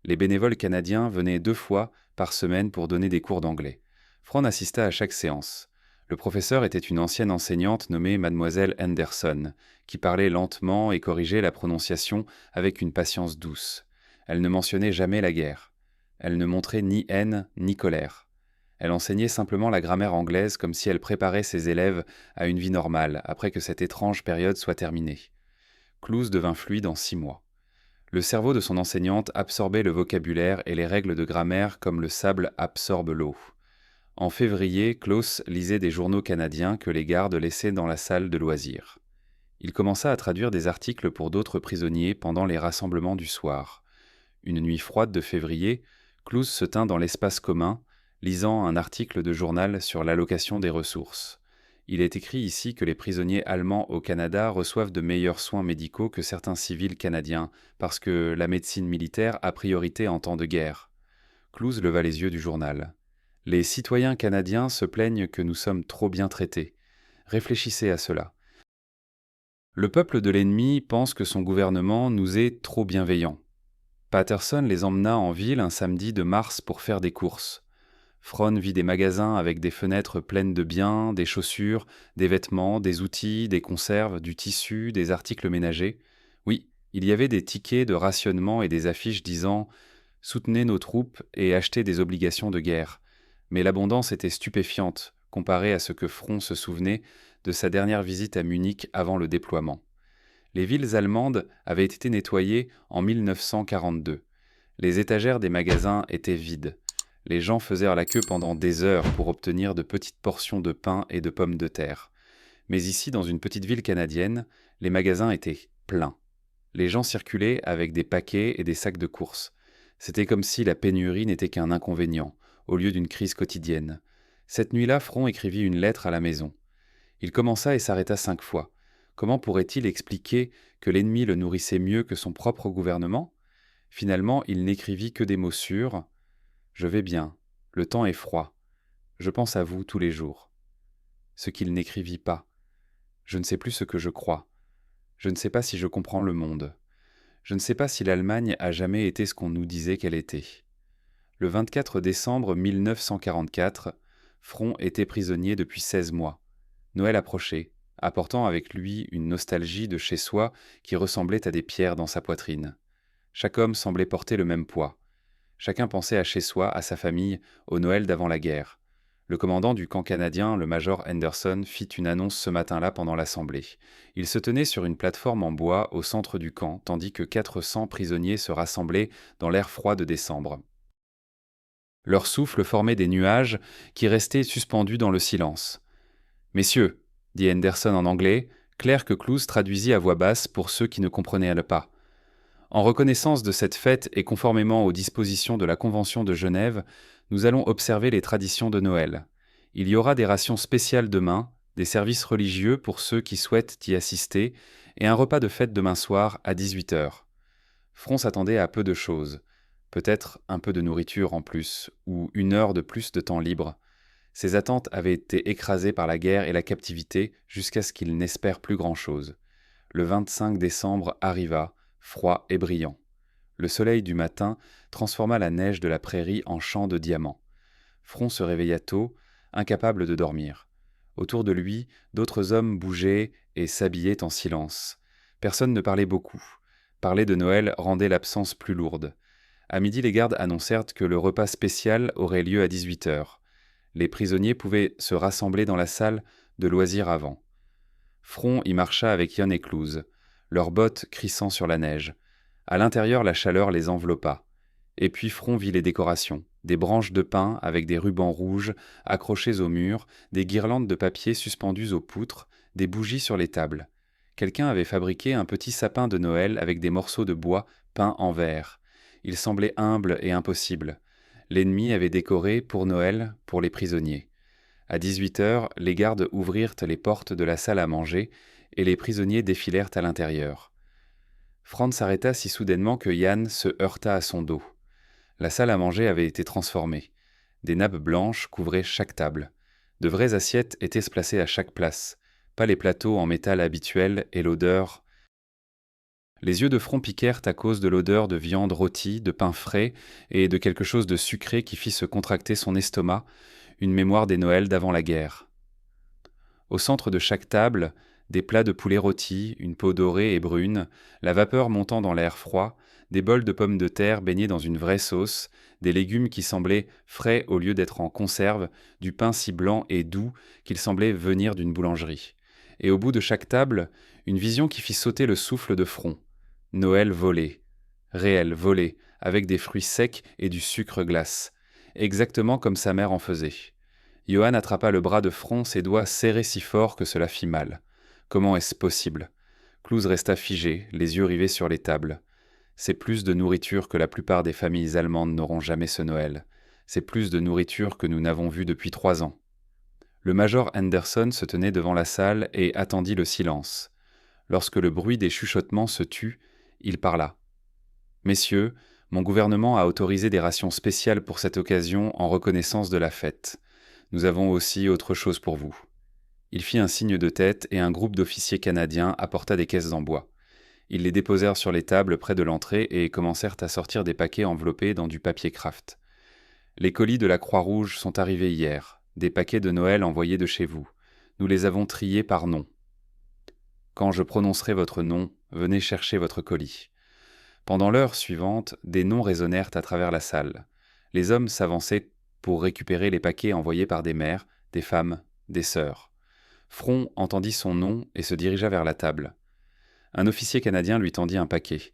Les bénévoles canadiens venaient 2 fois par semaine pour donner des cours d'anglais. Fron assista à chaque séance. Le professeur était une ancienne enseignante nommée Mademoiselle Henderson, qui parlait lentement et corrigeait la prononciation avec une patience douce. Elle ne mentionnait jamais la guerre. Elle ne montrait ni haine ni colère. Elle enseignait simplement la grammaire anglaise comme si elle préparait ses élèves à une vie normale après que cette étrange période soit terminée. Clouse devint fluide en 6 mois. Le cerveau de son enseignante absorbait le vocabulaire et les règles de grammaire comme le sable absorbe l'eau. En février, Klaus lisait des journaux canadiens que les gardes laissaient dans la salle de loisirs. Il commença à traduire des articles pour d'autres prisonniers pendant les rassemblements du soir. Une nuit froide de février, Klaus se tint dans l'espace commun, lisant un article de journal sur l'allocation des ressources. Il est écrit ici que les prisonniers allemands au Canada reçoivent de meilleurs soins médicaux que certains civils canadiens, parce que la médecine militaire a priorité en temps de guerre. Klaus leva les yeux du journal. Les citoyens canadiens se plaignent que nous sommes trop bien traités. Réfléchissez à cela. Le peuple de l'ennemi pense que son gouvernement nous est trop bienveillant. Patterson les emmena en ville un samedi de mars pour faire des courses. Fron vit des magasins avec des fenêtres pleines de biens, des chaussures, des vêtements, des outils, des conserves, du tissu, des articles ménagers. Oui, il y avait des tickets de rationnement et des affiches disant « Soutenez nos troupes et achetez des obligations de guerre ». Mais l'abondance était stupéfiante, comparée à ce que Fron se souvenait de sa dernière visite à Munich avant le déploiement. Les villes allemandes avaient été nettoyées en 1942. Les étagères des magasins étaient vides. Les gens faisaient la queue pendant des heures pour obtenir de petites portions de pain et de pommes de terre. Mais ici, dans une petite ville canadienne, les magasins étaient pleins. Les gens circulaient avec des paquets et des sacs de courses. C'était comme si la pénurie n'était qu'un inconvénient, au lieu d'une crise quotidienne. Cette nuit-là, Front écrivit une lettre à la maison. Il commença et s'arrêta 5 fois. Comment pourrait-il expliquer que l'ennemi le nourrissait mieux que son propre gouvernement ? Finalement, il n'écrivit que des mots sûrs. « Je vais bien. Le temps est froid. Je pense à vous tous les jours. » Ce qu'il n'écrivit pas. « Je ne sais plus ce que je crois. Je ne sais pas si je comprends le monde. Je ne sais pas si l'Allemagne a jamais été ce qu'on nous disait qu'elle était. » Le 24 décembre 1944, Front était prisonnier depuis 16 mois. Noël approchait, apportant avec lui une nostalgie de chez soi qui ressemblait à des pierres dans sa poitrine. Chaque homme semblait porter le même poids. Chacun pensait à chez soi, à sa famille, au Noël d'avant la guerre. Le commandant du camp canadien, le major Henderson, fit une annonce ce matin-là pendant l'assemblée. Il se tenait sur une plateforme en bois au centre du camp, tandis que 400 prisonniers se rassemblaient dans l'air froid de décembre. Leur souffle formait des nuages qui restaient suspendus dans le silence. « Messieurs, » dit Henderson en anglais, clair que Clouse traduisit à voix basse pour ceux qui ne comprenaient pas. En reconnaissance de cette fête et conformément aux dispositions de la Convention de Genève, nous allons observer les traditions de Noël. Il y aura des rations spéciales demain, des services religieux pour ceux qui souhaitent y assister, et un repas de fête demain soir à 18h. Front s'attendait à peu de choses, peut-être un peu de nourriture en plus, ou 1 heure de plus de temps libre. Ses attentes avaient été écrasées par la guerre et la captivité jusqu'à ce qu'il n'espère plus grand-chose. Le 25 décembre arriva, froid et brillant. Le soleil du matin transforma la neige de la prairie en champ de diamants. Front se réveilla tôt, incapable de dormir. Autour de lui, d'autres hommes bougeaient et s'habillaient en silence. Personne ne parlait beaucoup. Parler de Noël rendait l'absence plus lourde. À midi, les gardes annoncèrent que le repas spécial aurait lieu à 18h. Les prisonniers pouvaient se rassembler dans la salle de loisirs avant. Front y marcha avec Jan et Clouse, leurs bottes crissant sur la neige. À l'intérieur, la chaleur les enveloppa. Et puis Front vit les décorations, des branches de pin avec des rubans rouges accrochés au mur, des guirlandes de papier suspendues aux poutres, des bougies sur les tables. Quelqu'un avait fabriqué un petit sapin de Noël avec des morceaux de bois peints en vert. Il semblait humble et impossible. L'ennemi avait décoré pour Noël pour les prisonniers. À 18h, les gardes ouvrirent les portes de la salle à manger et les prisonniers défilèrent à l'intérieur. Franz s'arrêta si soudainement que Jan se heurta à son dos. La salle à manger avait été transformée. Des nappes blanches couvraient chaque table. De vraies assiettes étaient placées à chaque place, pas les plateaux en métal habituels et l'odeur. Les yeux de Front piquèrent à cause de l'odeur de viande rôtie, de pain frais et de quelque chose de sucré qui fit se contracter son estomac, une mémoire des Noëls d'avant la guerre. Au centre de chaque table, des plats de poulet rôti, une peau dorée et brune, la vapeur montant dans l'air froid, des bols de pommes de terre baignés dans une vraie sauce, des légumes qui semblaient frais au lieu d'être en conserve, du pain si blanc et doux qu'il semblait venir d'une boulangerie. Et au bout de chaque table, une vision qui fit sauter le souffle de Front. Noël volé, réel volé, avec des fruits secs et du sucre glace, exactement comme sa mère en faisait. Johann attrapa le bras de Front, ses doigts serrés si fort que cela fit mal. Comment est-ce possible ? Clouse resta figé, les yeux rivés sur les tables. C'est plus de nourriture que la plupart des familles allemandes n'auront jamais ce Noël. C'est plus de nourriture que nous n'avons vu depuis 3 ans. Le major Henderson se tenait devant la salle et attendit le silence. Lorsque le bruit des chuchotements se tut, il parla. « Messieurs, mon gouvernement a autorisé des rations spéciales pour cette occasion en reconnaissance de la fête. Nous avons aussi autre chose pour vous. » Il fit un signe de tête et un groupe d'officiers canadiens apporta des caisses en bois. Ils les déposèrent sur les tables près de l'entrée et commencèrent à sortir des paquets enveloppés dans du papier kraft. « Les colis de la Croix-Rouge sont arrivés hier, des paquets de Noël envoyés de chez vous. Nous les avons triés par nom. Quand je prononcerai votre nom, venez chercher votre colis. » Pendant l'heure suivante, des noms résonnèrent à travers la salle. Les hommes s'avançaient pour récupérer les paquets envoyés par des mères, des femmes, des sœurs. Front entendit son nom et se dirigea vers la table. Un officier canadien lui tendit un paquet.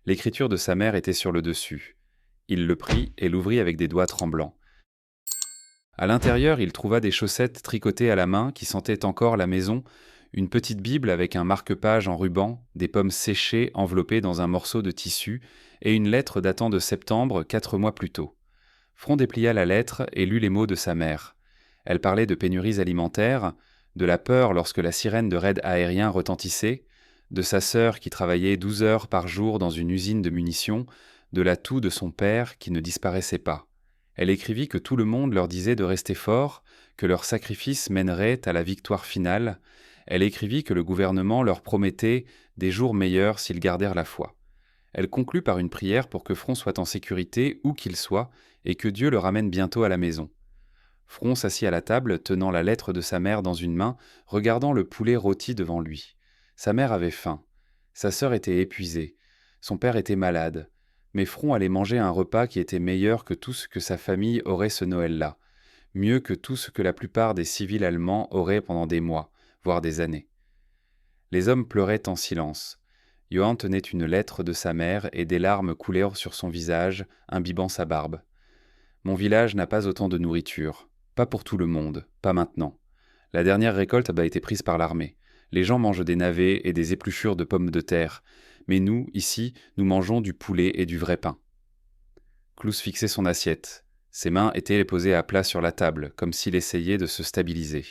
L'écriture de sa mère était sur le dessus. Il le prit et l'ouvrit avec des doigts tremblants. À l'intérieur, il trouva des chaussettes tricotées à la main qui sentaient encore la maison, une petite Bible avec un marque-page en ruban, des pommes séchées enveloppées dans un morceau de tissu et une lettre datant de septembre, 4 mois plus tôt. Front déplia la lettre et lut les mots de sa mère. Elle parlait de pénuries alimentaires, de la peur lorsque la sirène de raid aérien retentissait, de sa sœur qui travaillait 12 heures par jour dans une usine de munitions, de la toux de son père qui ne disparaissait pas. Elle écrivit que tout le monde leur disait de rester fort, que leur sacrifice mènerait à la victoire finale. Elle écrivit que le gouvernement leur promettait des jours meilleurs s'ils gardèrent la foi. Elle conclut par une prière pour que Front soit en sécurité où qu'il soit et que Dieu le ramène bientôt à la maison. Front s'assit à la table, tenant la lettre de sa mère dans une main, regardant le poulet rôti devant lui. Sa mère avait faim. Sa sœur était épuisée. Son père était malade. Mais Front allait manger un repas qui était meilleur que tout ce que sa famille aurait ce Noël-là, mieux que tout ce que la plupart des civils allemands auraient pendant des mois, voire des années. Les hommes pleuraient en silence. Johann tenait une lettre de sa mère et des larmes coulèrent sur son visage, imbibant sa barbe. « Mon village n'a pas autant de nourriture. Pas pour tout le monde, pas maintenant. La dernière récolte a été prise par l'armée. Les gens mangent des navets et des épluchures de pommes de terre. Mais nous, ici, nous mangeons du poulet et du vrai pain. » Clous fixait son assiette. Ses mains étaient posées à plat sur la table, comme s'il essayait de se stabiliser.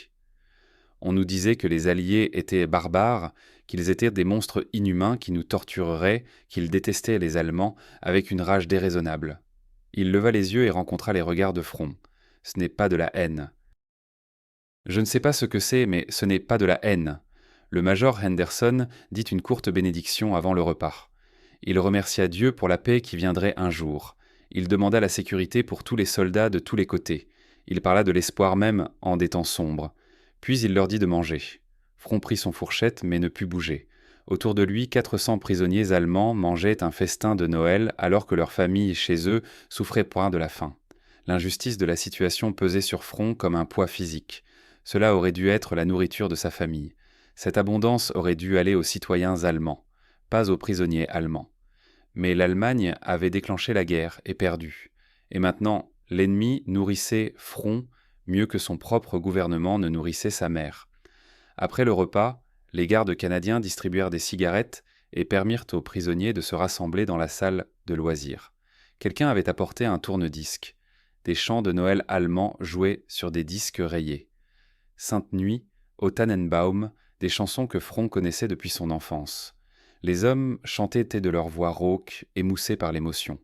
On nous disait que les Alliés étaient barbares, qu'ils étaient des monstres inhumains qui nous tortureraient, qu'ils détestaient les Allemands avec une rage déraisonnable. Il leva les yeux et rencontra les regards de Front. Ce n'est pas de la haine. Je ne sais pas ce que c'est, mais ce n'est pas de la haine. Le major Henderson dit une courte bénédiction avant le repas. Il remercia Dieu pour la paix qui viendrait un jour. Il demanda la sécurité pour tous les soldats de tous les côtés. Il parla de l'espoir même en des temps sombres. Puis il leur dit de manger. Front prit son fourchette mais ne put bouger. Autour de lui, 400 prisonniers allemands mangeaient un festin de Noël alors que leurs familles chez eux souffraient point de la faim. L'injustice de la situation pesait sur Front comme un poids physique. Cela aurait dû être la nourriture de sa famille. Cette abondance aurait dû aller aux citoyens allemands, pas aux prisonniers allemands. Mais l'Allemagne avait déclenché la guerre et perdu. Et maintenant, l'ennemi nourrissait Front mieux que son propre gouvernement ne nourrissait sa mère. Après le repas, les gardes canadiens distribuèrent des cigarettes et permirent aux prisonniers de se rassembler dans la salle de loisirs. Quelqu'un avait apporté un tourne-disque. Des chants de Noël allemands jouaient sur des disques rayés. Sainte Nuit, au Tannenbaum, des chansons que Front connaissait depuis son enfance. Les hommes chantaient de leur voix rauque, émoussés par l'émotion.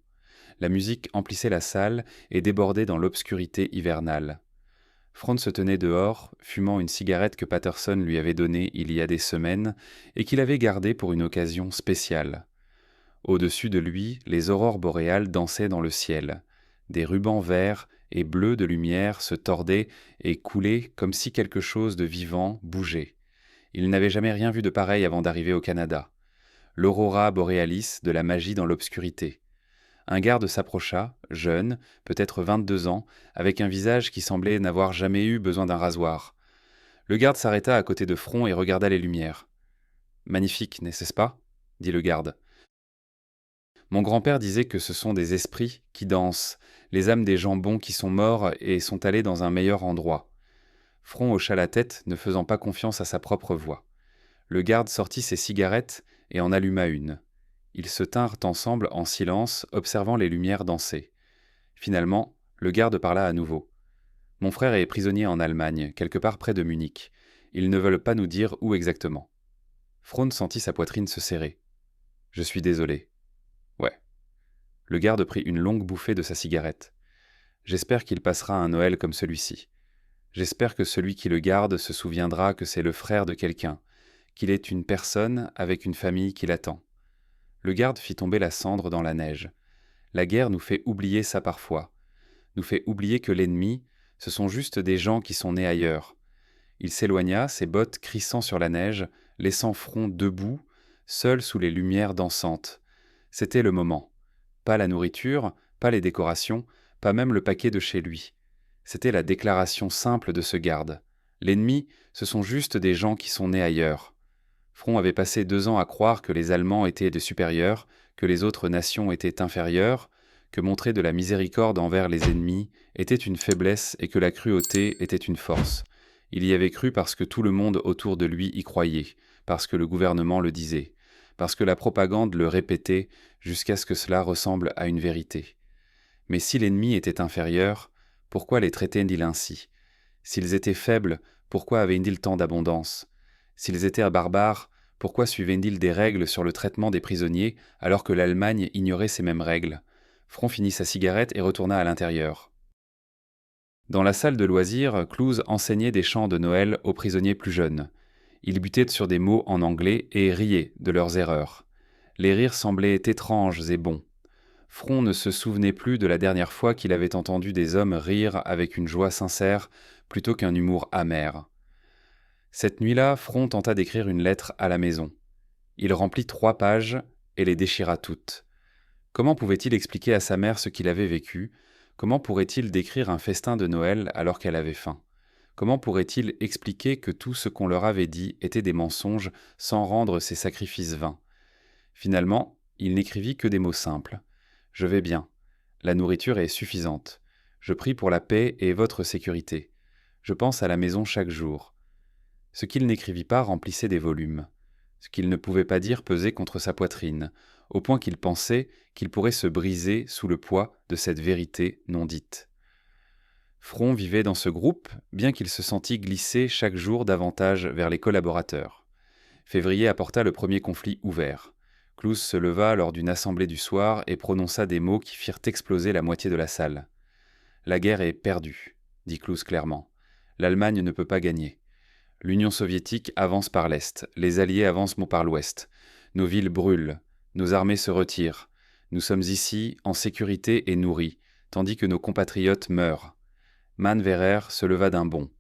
La musique emplissait la salle et débordait dans l'obscurité hivernale. Front se tenait dehors, fumant une cigarette que Patterson lui avait donnée il y a des semaines et qu'il avait gardée pour une occasion spéciale. Au-dessus de lui, les aurores boréales dansaient dans le ciel. Des rubans verts et bleus de lumière se tordaient et coulaient comme si quelque chose de vivant bougeait. Il n'avait jamais rien vu de pareil avant d'arriver au Canada. L'aurora borealis de la magie dans l'obscurité. Un garde s'approcha, jeune, peut-être 22 ans, avec un visage qui semblait n'avoir jamais eu besoin d'un rasoir. Le garde s'arrêta à côté de Front et regarda les lumières. « Magnifique, n'est-ce pas ?» dit le garde. « Mon grand-père disait que ce sont des esprits qui dansent, les âmes des gens bons qui sont morts et sont allés dans un meilleur endroit. » Front hocha la tête, ne faisant pas confiance à sa propre voix. Le garde sortit ses cigarettes et en alluma une. Ils se tinrent ensemble en silence, observant les lumières danser. Finalement, le garde parla à nouveau. « Mon frère est prisonnier en Allemagne, quelque part près de Munich. Ils ne veulent pas nous dire où exactement. » Front sentit sa poitrine se serrer. « Je suis désolé. » « Ouais. » Le garde prit une longue bouffée de sa cigarette. « J'espère qu'il passera un Noël comme celui-ci. J'espère que celui qui le garde se souviendra que c'est le frère de quelqu'un, qu'il est une personne avec une famille qui l'attend. » Le garde fit tomber la cendre dans la neige. La guerre nous fait oublier ça parfois. Nous fait oublier que l'ennemi, ce sont juste des gens qui sont nés ailleurs. Il s'éloigna, ses bottes crissant sur la neige, laissant Front debout, seul sous les lumières dansantes. C'était le moment. Pas la nourriture, pas les décorations, pas même le paquet de chez lui. C'était la déclaration simple de ce garde. L'ennemi, ce sont juste des gens qui sont nés ailleurs. Fron avait passé 2 ans à croire que les Allemands étaient des supérieurs, que les autres nations étaient inférieures, que montrer de la miséricorde envers les ennemis était une faiblesse et que la cruauté était une force. Il y avait cru parce que tout le monde autour de lui y croyait, parce que le gouvernement le disait, parce que la propagande le répétait jusqu'à ce que cela ressemble à une vérité. Mais si l'ennemi était inférieur, pourquoi les traitait-il ainsi? S'ils étaient faibles, pourquoi avaient-ils tant d'abondance? S'ils étaient barbares, pourquoi suivaient-ils des règles sur le traitement des prisonniers alors que l'Allemagne ignorait ces mêmes règles? Fron finit sa cigarette et retourna à l'intérieur. Dans la salle de loisirs, Clouse enseignait des chants de Noël aux prisonniers plus jeunes. Il butait sur des mots en anglais et riait de leurs erreurs. Les rires semblaient étranges et bons. Fron ne se souvenait plus de la dernière fois qu'il avait entendu des hommes rire avec une joie sincère plutôt qu'un humour amer. Cette nuit-là, Fron tenta d'écrire une lettre à la maison. Il remplit 3 pages et les déchira toutes. Comment pouvait-il expliquer à sa mère ce qu'il avait vécu? Comment pourrait-il décrire un festin de Noël alors qu'elle avait faim? Comment pourrait-il expliquer que tout ce qu'on leur avait dit était des mensonges sans rendre ces sacrifices vains? Finalement, il n'écrivit que des mots simples. « Je vais bien. La nourriture est suffisante. Je prie pour la paix et votre sécurité. Je pense à la maison chaque jour. » Ce qu'il n'écrivit pas remplissait des volumes. Ce qu'il ne pouvait pas dire pesait contre sa poitrine, au point qu'il pensait qu'il pourrait se briser sous le poids de cette vérité non dite. Fron vivait dans ce groupe, bien qu'il se sentît glisser chaque jour davantage vers les collaborateurs. Février apporta le premier conflit ouvert. Clouse se leva lors d'une assemblée du soir et prononça des mots qui firent exploser la moitié de la salle. « La guerre est perdue, » dit Clouse clairement. « L'Allemagne ne peut pas gagner. L'Union soviétique avance par l'Est, les Alliés avancent par l'Ouest. Nos villes brûlent, nos armées se retirent. Nous sommes ici, en sécurité et nourris, tandis que nos compatriotes meurent. » Mann-Werrer se leva d'un bond.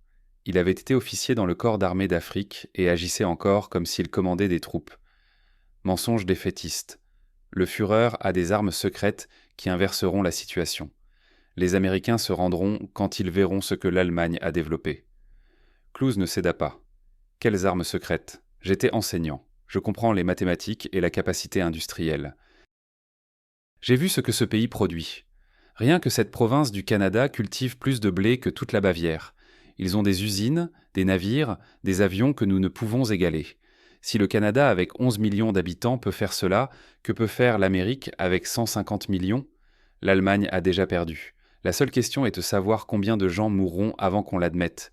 Il avait été officier dans le corps d'armée d'Afrique et agissait encore comme s'il commandait des troupes. Mensonge défaitiste. Le Führer a des armes secrètes qui inverseront la situation. Les Américains se rendront quand ils verront ce que l'Allemagne a développé. Clouse ne céda pas. Quelles armes secrètes? J'étais enseignant. Je comprends les mathématiques et la capacité industrielle. J'ai vu ce que ce pays produit. Rien que cette province du Canada cultive plus de blé que toute la Bavière. Ils ont des usines, des navires, des avions que nous ne pouvons égaler. Si le Canada avec 11 millions d'habitants peut faire cela, que peut faire l'Amérique avec 150 millions? L'Allemagne a déjà perdu. La seule question est de savoir combien de gens mourront avant qu'on l'admette.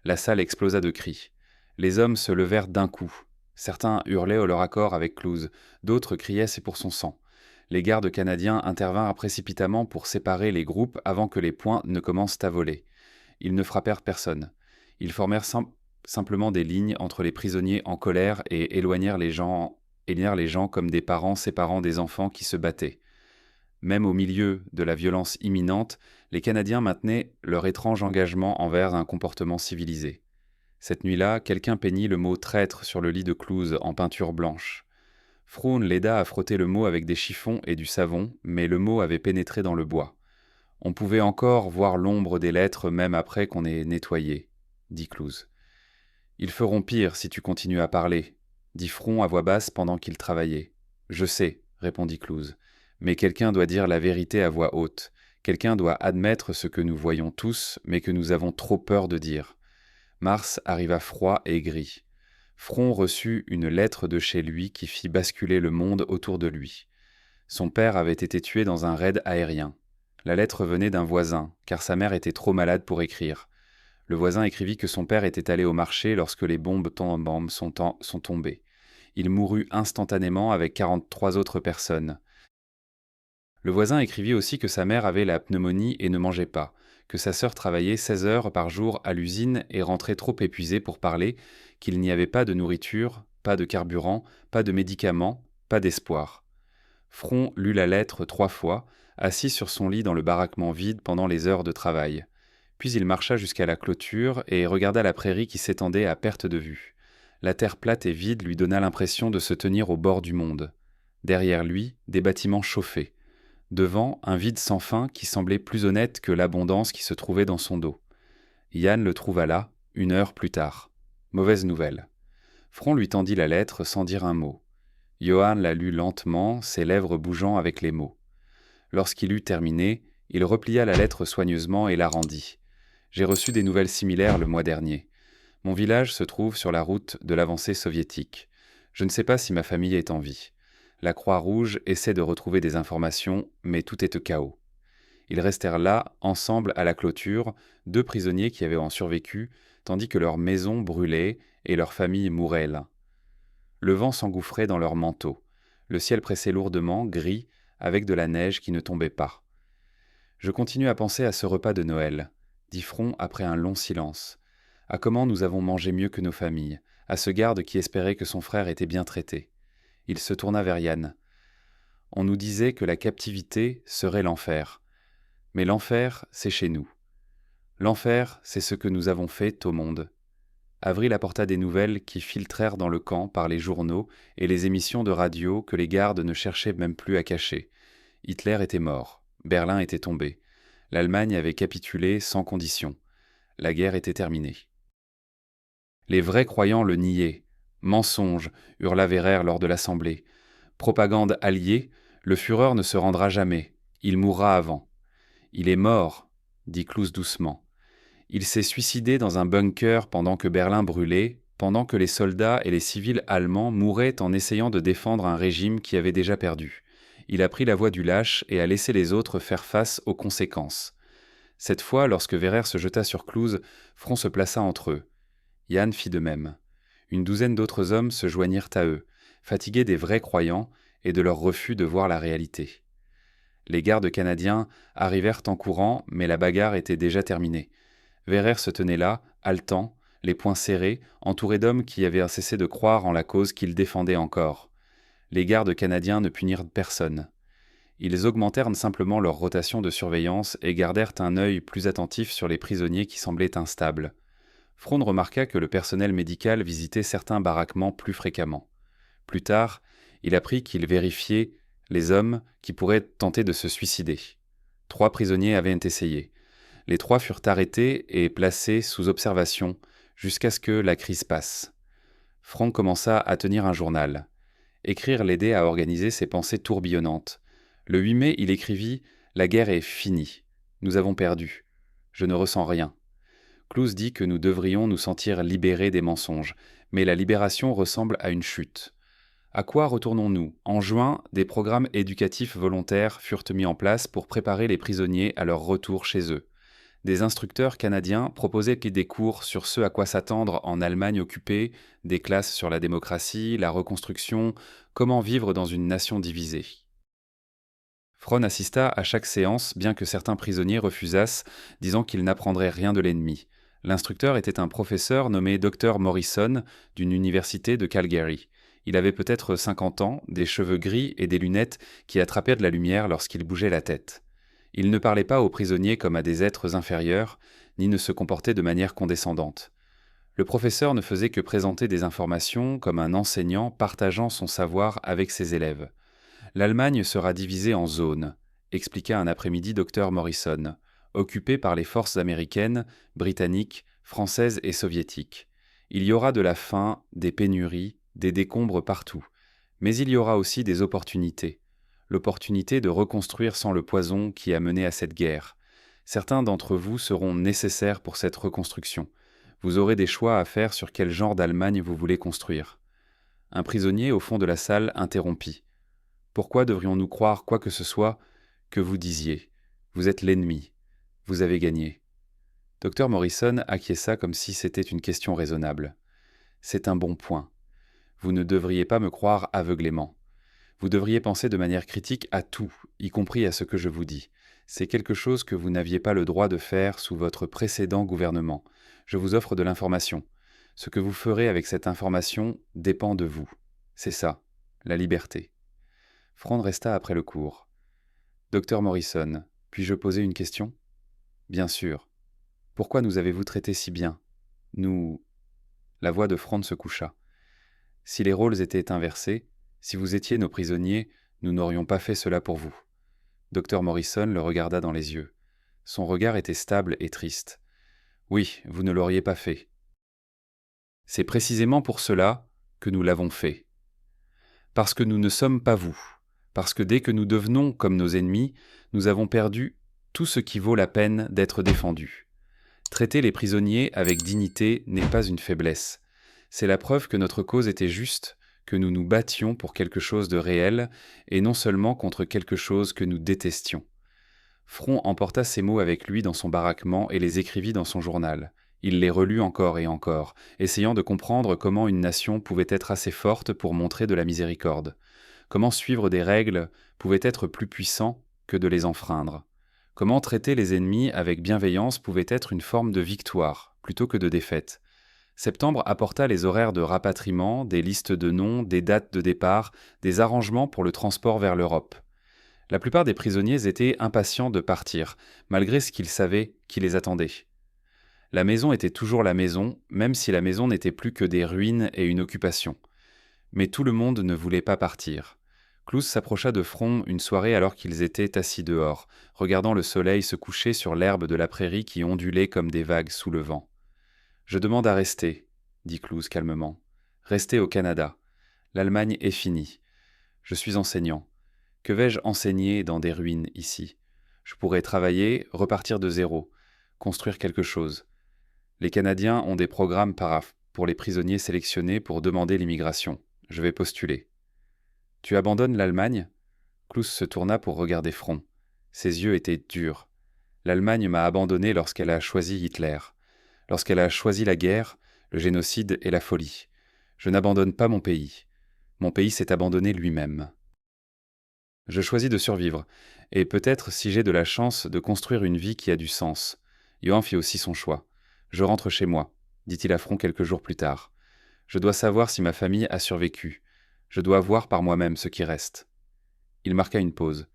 La salle explosa de cris. Les hommes se levèrent d'un coup. Certains hurlaient leur accord avec Clouse, d'autres criaient c'est pour son sang. Les gardes canadiens intervinrent précipitamment pour séparer les groupes avant que les poings ne commencent à voler. Ils ne frappèrent personne. Ils formèrent simplement des lignes entre les prisonniers en colère et éloignèrent les gens comme des parents séparant des enfants qui se battaient. Même au milieu de la violence imminente, les Canadiens maintenaient leur étrange engagement envers un comportement civilisé. Cette nuit-là, quelqu'un peignit le mot « traître » sur le lit de Clouse en peinture blanche. Fron l'aida à frotter le mot avec des chiffons et du savon, mais le mot avait pénétré dans le bois. « On pouvait encore voir l'ombre des lettres même après qu'on ait nettoyé, » dit Clouse. « Ils feront pire si tu continues à parler, » dit Fron à voix basse pendant qu'il travaillait. « Je sais, » répondit Clouse. « Mais quelqu'un doit dire la vérité à voix haute. Quelqu'un doit admettre ce que nous voyons tous, mais que nous avons trop peur de dire. » Mars arriva froid et gris. Fron reçut une lettre de chez lui qui fit basculer le monde autour de lui. Son père avait été tué dans un raid aérien. La lettre venait d'un voisin, car sa mère était trop malade pour écrire. Le voisin écrivit que son père était allé au marché lorsque les bombes sont tombées. Il mourut instantanément avec 43 autres personnes. Le voisin écrivit aussi que sa mère avait la pneumonie et ne mangeait pas, que sa sœur travaillait 16 heures par jour à l'usine et rentrait trop épuisée pour parler, qu'il n'y avait pas de nourriture, pas de carburant, pas de médicaments, pas d'espoir. Fron lut la lettre 3 fois, assis sur son lit dans le baraquement vide pendant les heures de travail. Puis il marcha jusqu'à la clôture et regarda la prairie qui s'étendait à perte de vue. La terre plate et vide lui donna l'impression de se tenir au bord du monde. Derrière lui, des bâtiments chauffaient. Devant, un vide sans fin qui semblait plus honnête que l'abondance qui se trouvait dans son dos. Yann le trouva là, 1 heure plus tard. Mauvaise nouvelle. Front lui tendit la lettre sans dire un mot. Johann la lut lentement, ses lèvres bougeant avec les mots. Lorsqu'il eut terminé, il replia la lettre soigneusement et la rendit. J'ai reçu des nouvelles similaires le mois dernier. Mon village se trouve sur la route de l'avancée soviétique. Je ne sais pas si ma famille est en vie. La Croix-Rouge essaie de retrouver des informations, mais tout est chaos. Ils restèrent là, ensemble à la clôture, 2 prisonniers qui avaient en survécu, tandis que leurs maisons brûlaient et leurs familles mouraient là. Le vent s'engouffrait dans leurs manteaux. Le ciel pressait lourdement, gris, avec de la neige qui ne tombait pas. Je continue à penser à ce repas de Noël, dit Front après un long silence, à comment nous avons mangé mieux que nos familles, à ce garde qui espérait que son frère était bien traité. Il se tourna vers Yann. On nous disait que la captivité serait l'enfer. Mais l'enfer, c'est chez nous. L'enfer, c'est ce que nous avons fait au monde. Avril apporta des nouvelles qui filtrèrent dans le camp par les journaux et les émissions de radio que les gardes ne cherchaient même plus à cacher. Hitler était mort, Berlin était tombé, l'Allemagne avait capitulé sans condition, la guerre était terminée. Les vrais croyants le niaient. Mensonge, hurla Vérer lors de l'Assemblée. Propagande alliée, le Führer ne se rendra jamais, il mourra avant. Il est mort, dit Clouz doucement. Il s'est suicidé dans un bunker pendant que Berlin brûlait, pendant que les soldats et les civils allemands mouraient en essayant de défendre un régime qui avait déjà perdu. Il a pris la voie du lâche et a laissé les autres faire face aux conséquences. Cette fois, lorsque Vérer se jeta sur Clouz, Front se plaça entre eux. Yann fit de même. Une douzaine d'autres hommes se joignirent à eux, fatigués des vrais croyants et de leur refus de voir la réalité. Les gardes canadiens arrivèrent en courant, mais la bagarre était déjà terminée. Vérer se tenait là, haletant, les poings serrés, entouré d'hommes qui avaient cessé de croire en la cause qu'il défendait encore. Les gardes canadiens ne punirent personne. Ils augmentèrent simplement leur rotation de surveillance et gardèrent un œil plus attentif sur les prisonniers qui semblaient instables. Fronde remarqua que le personnel médical visitait certains baraquements plus fréquemment. Plus tard, il apprit qu'il vérifiait les hommes qui pourraient tenter de se suicider. 3 prisonniers avaient essayé. Les 3 furent arrêtés et placés sous observation jusqu'à ce que la crise passe. Franck commença à tenir un journal. Écrire l'aidait à organiser ses pensées tourbillonnantes. Le 8 mai, il écrivit « La guerre est finie. Nous avons perdu. Je ne ressens rien. » Clouz dit que nous devrions nous sentir libérés des mensonges, mais la libération ressemble à une chute. À quoi retournons-nous ? En juin, des programmes éducatifs volontaires furent mis en place pour préparer les prisonniers à leur retour chez eux. Des instructeurs canadiens proposaient des cours sur ce à quoi s'attendre en Allemagne occupée, des classes sur la démocratie, la reconstruction, comment vivre dans une nation divisée. Fron assista à chaque séance, bien que certains prisonniers refusassent, disant qu'ils n'apprendraient rien de l'ennemi. L'instructeur était un professeur nommé Dr Morrison d'une université de Calgary. Il avait peut-être 50 ans, des cheveux gris et des lunettes qui attrapaient de la lumière lorsqu'il bougeait la tête. Il ne parlait pas aux prisonniers comme à des êtres inférieurs, ni ne se comportait de manière condescendante. Le professeur ne faisait que présenter des informations comme un enseignant partageant son savoir avec ses élèves. L'Allemagne sera divisée en zones, expliqua un après-midi Dr Morrison, occupée par les forces américaines, britanniques, françaises et soviétiques. Il y aura de la faim, des pénuries, des décombres partout. Mais il y aura aussi des opportunités. L'opportunité de reconstruire sans le poison qui a mené à cette guerre. Certains d'entre vous seront nécessaires pour cette reconstruction. Vous aurez des choix à faire sur quel genre d'Allemagne vous voulez construire. Un prisonnier au fond de la salle interrompit. Pourquoi devrions-nous croire quoi que ce soit que vous disiez ? Vous êtes l'ennemi. Vous avez gagné. Dr Morrison acquiesça comme si c'était une question raisonnable. C'est un bon point. Vous ne devriez pas me croire aveuglément. Vous devriez penser de manière critique à tout, y compris à ce que je vous dis. C'est quelque chose que vous n'aviez pas le droit de faire sous votre précédent gouvernement. Je vous offre de l'information. Ce que vous ferez avec cette information dépend de vous. C'est ça, la liberté. Frond resta après le cours. Docteur Morrison, puis-je poser une question ? Bien sûr. Pourquoi nous avez-vous traités si bien ? Nous... La voix de Frond se coucha. Si les rôles étaient inversés, si vous étiez nos prisonniers, nous n'aurions pas fait cela pour vous. Dr Morrison le regarda dans les yeux. Son regard était stable et triste. Oui, vous ne l'auriez pas fait. C'est précisément pour cela que nous l'avons fait. Parce que nous ne sommes pas vous. Parce que dès que nous devenons comme nos ennemis, nous avons perdu tout ce qui vaut la peine d'être défendu. Traiter les prisonniers avec dignité n'est pas une faiblesse. C'est la preuve que notre cause était juste, que nous nous battions pour quelque chose de réel, et non seulement contre quelque chose que nous détestions. Front emporta ces mots avec lui dans son baraquement et les écrivit dans son journal. Il les relut encore et encore, essayant de comprendre comment une nation pouvait être assez forte pour montrer de la miséricorde, comment suivre des règles pouvait être plus puissant que de les enfreindre, comment traiter les ennemis avec bienveillance pouvait être une forme de victoire plutôt que de défaite. Septembre apporta les horaires de rapatriement, des listes de noms, des dates de départ, des arrangements pour le transport vers l'Europe. La plupart des prisonniers étaient impatients de partir, malgré ce qu'ils savaient qui les attendait. La maison était toujours la maison, même si la maison n'était plus que des ruines et une occupation. Mais tout le monde ne voulait pas partir. Clouse s'approcha de Front une soirée alors qu'ils étaient assis dehors, regardant le soleil se coucher sur l'herbe de la prairie qui ondulait comme des vagues sous le vent. « Je demande à rester, » dit Clouse calmement. « Rester au Canada. L'Allemagne est finie. Je suis enseignant. Que vais-je enseigner dans des ruines ici? Je pourrais travailler, repartir de zéro, construire quelque chose. Les Canadiens ont des programmes pour les prisonniers sélectionnés pour demander l'immigration. Je vais postuler. Tu abandonnes l'Allemagne? Clouse se tourna pour regarder Front. Ses yeux étaient durs. L'Allemagne m'a abandonné lorsqu'elle a choisi Hitler. Lorsqu'elle a choisi la guerre, le génocide et la folie. Je n'abandonne pas mon pays. Mon pays s'est abandonné lui-même. Je choisis de survivre, et peut-être, si j'ai de la chance, de construire une vie qui a du sens. Johan fit aussi son choix. Je rentre chez moi, dit-il à Front quelques jours plus tard. Je dois savoir si ma famille a survécu. Je dois voir par moi-même ce qui reste. Il marqua une pause.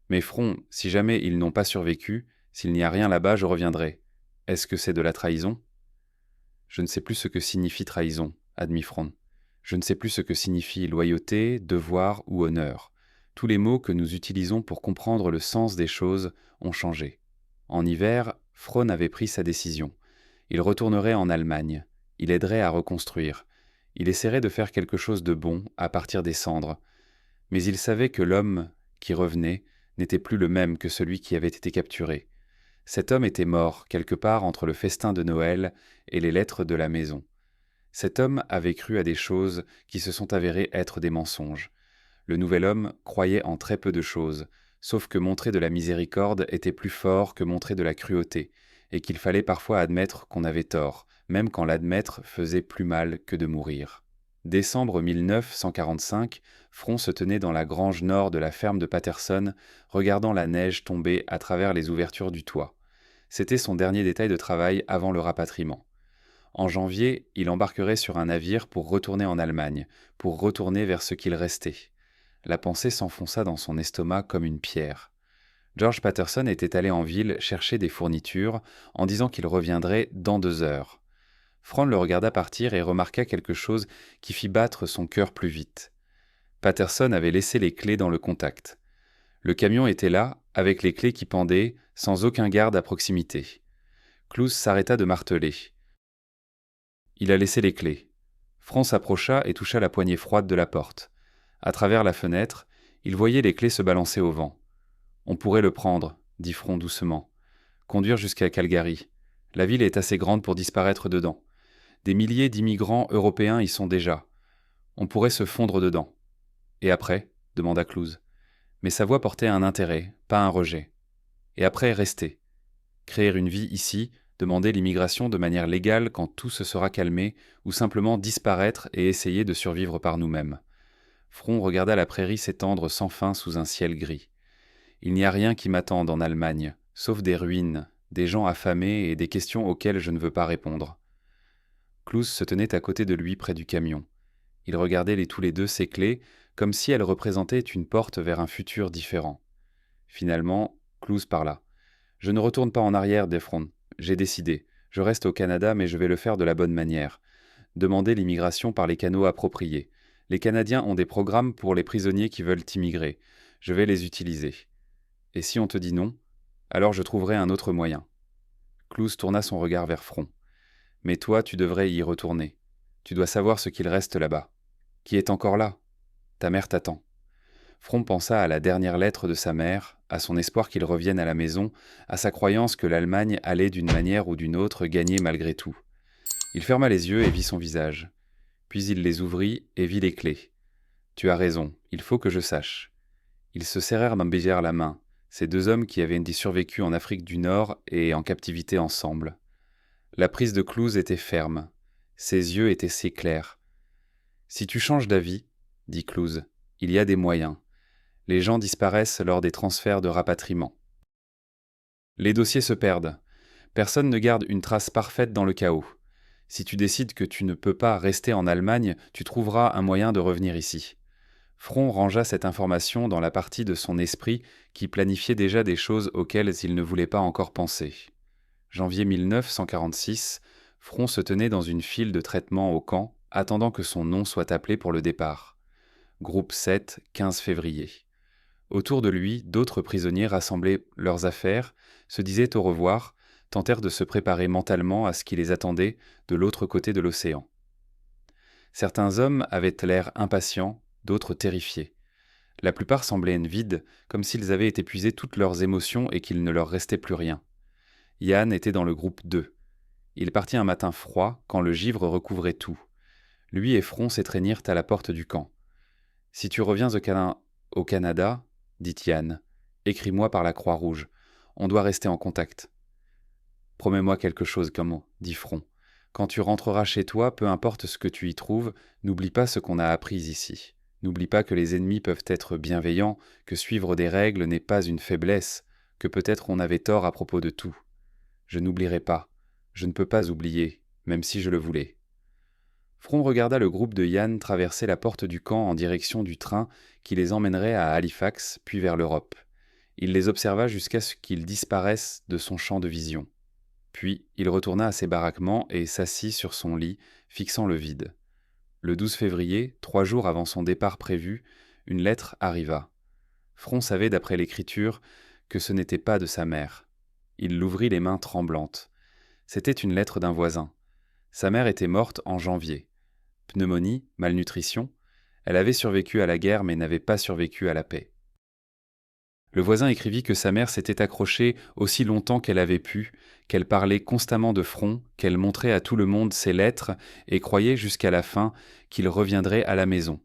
Mais Front, si jamais ils n'ont pas survécu, s'il n'y a rien là-bas, je reviendrai. Est-ce que c'est de la trahison? Je ne sais plus ce que signifie trahison, admit Front. Je ne sais plus ce que signifie loyauté, devoir ou honneur. Tous les mots que nous utilisons pour comprendre le sens des choses ont changé. En hiver, Fron avait pris sa décision. Il retournerait en Allemagne. Il aiderait à reconstruire. Il essaierait de faire quelque chose de bon à partir des cendres. Mais il savait que l'homme qui revenait n'était plus le même que celui qui avait été capturé. Cet homme était mort quelque part entre le festin de Noël et les lettres de la maison. Cet homme avait cru à des choses qui se sont avérées être des mensonges. Le nouvel homme croyait en très peu de choses, sauf que montrer de la miséricorde était plus fort que montrer de la cruauté, et qu'il fallait parfois admettre qu'on avait tort, même quand l'admettre faisait plus mal que de mourir. Décembre 1945, Front se tenait dans la grange nord de la ferme de Patterson, regardant la neige tomber à travers les ouvertures du toit. C'était son dernier détail de travail avant le rapatriement. En janvier, il embarquerait sur un navire pour retourner en Allemagne, pour retourner vers ce qu'il restait. La pensée s'enfonça dans son estomac comme une pierre. George Patterson était allé en ville chercher des fournitures en disant qu'il reviendrait dans 2 heures. Front le regarda partir et remarqua quelque chose qui fit battre son cœur plus vite. Patterson avait laissé les clés dans le contact. Le camion était là, avec les clés qui pendaient, sans aucun garde à proximité. Clouse s'arrêta de marteler. Il a laissé les clés. Front s'approcha et toucha la poignée froide de la porte. À travers la fenêtre, il voyait les clés se balancer au vent. « On pourrait le prendre, » dit Front doucement. « Conduire jusqu'à Calgary. La ville est assez grande pour disparaître dedans. Des milliers d'immigrants européens y sont déjà. On pourrait se fondre dedans. »« Et après ?» demanda Clouse. Mais sa voix portait un intérêt, pas un rejet. « Et après, rester. Créer une vie ici, demander l'immigration de manière légale quand tout se sera calmé, ou simplement disparaître et essayer de survivre par nous-mêmes. » Front regarda la prairie s'étendre sans fin sous un ciel gris. « Il n'y a rien qui m'attende en Allemagne, sauf des ruines, des gens affamés et des questions auxquelles je ne veux pas répondre. » Clouse se tenait à côté de lui près du camion. Ils regardaient tous les deux ces clés, comme si elles représentaient une porte vers un futur différent. Finalement, Clouse parla. « Je ne retourne pas en arrière, Defron. J'ai décidé. Je reste au Canada, mais je vais le faire de la bonne manière. Demander l'immigration par les canaux appropriés. Les Canadiens ont des programmes pour les prisonniers qui veulent immigrer. Je vais les utiliser. Et si on te dit non, alors je trouverai un autre moyen. » Clouse tourna son regard vers Front. Mais toi, tu devrais y retourner. Tu dois savoir ce qu'il reste là-bas. Qui est encore là? Ta mère t'attend. Front pensa à la dernière lettre de sa mère, à son espoir qu'il revienne à la maison, à sa croyance que l'Allemagne allait d'une manière ou d'une autre gagner malgré tout. Il ferma les yeux et vit son visage. Puis il les ouvrit et vit les clés. Tu as raison, il faut que je sache. Ils se serrèrent d'un baiser la main, ces deux hommes qui avaient survécu en Afrique du Nord et en captivité ensemble. La prise de Clouse était ferme. Ses yeux étaient si clairs. Si tu changes d'avis, dit Clouse, il y a des moyens. Les gens disparaissent lors des transferts de rapatriement. Les dossiers se perdent. Personne ne garde une trace parfaite dans le chaos. Si tu décides que tu ne peux pas rester en Allemagne, tu trouveras un moyen de revenir ici. Front rangea cette information dans la partie de son esprit qui planifiait déjà des choses auxquelles il ne voulait pas encore penser. Janvier 1946, Front se tenait dans une file de traitement au camp, attendant que son nom soit appelé pour le départ. Groupe 7, 15 février. Autour de lui, d'autres prisonniers rassemblaient leurs affaires, se disaient au revoir, tentèrent de se préparer mentalement à ce qui les attendait de l'autre côté de l'océan. Certains hommes avaient l'air impatients, d'autres terrifiés. La plupart semblaient vides, comme s'ils avaient épuisé toutes leurs émotions et qu'il ne leur restait plus rien. Yann était dans le groupe 2. Il partit un matin froid, quand le givre recouvrait tout. Lui et Front s'étreignirent à la porte du camp. « Si tu reviens au Canada, dit Yann, écris-moi par la Croix-Rouge. On doit rester en contact. » « Promets-moi quelque chose, comment, dit Front. Quand tu rentreras chez toi, peu importe ce que tu y trouves, n'oublie pas ce qu'on a appris ici. N'oublie pas que les ennemis peuvent être bienveillants, que suivre des règles n'est pas une faiblesse, que peut-être on avait tort à propos de tout. Je n'oublierai pas. Je ne peux pas oublier, même si je le voulais. Front regarda le groupe de Yann traverser la porte du camp en direction du train qui les emmènerait à Halifax, puis vers l'Europe. Il les observa jusqu'à ce qu'ils disparaissent de son champ de vision. Puis il retourna à ses baraquements et s'assit sur son lit, fixant le vide. Le 12 février, 3 jours avant son départ prévu, une lettre arriva. Front savait d'après l'écriture que ce n'était pas de sa mère. Il l'ouvrit les mains tremblantes. C'était une lettre d'un voisin. Sa mère était morte en janvier. Pneumonie, malnutrition. Elle avait survécu à la guerre mais n'avait pas survécu à la paix. Le voisin écrivit que sa mère s'était accrochée aussi longtemps qu'elle avait pu, qu'elle parlait constamment de Front, qu'elle montrait à tout le monde ses lettres et croyait jusqu'à la fin qu'il reviendrait à la maison.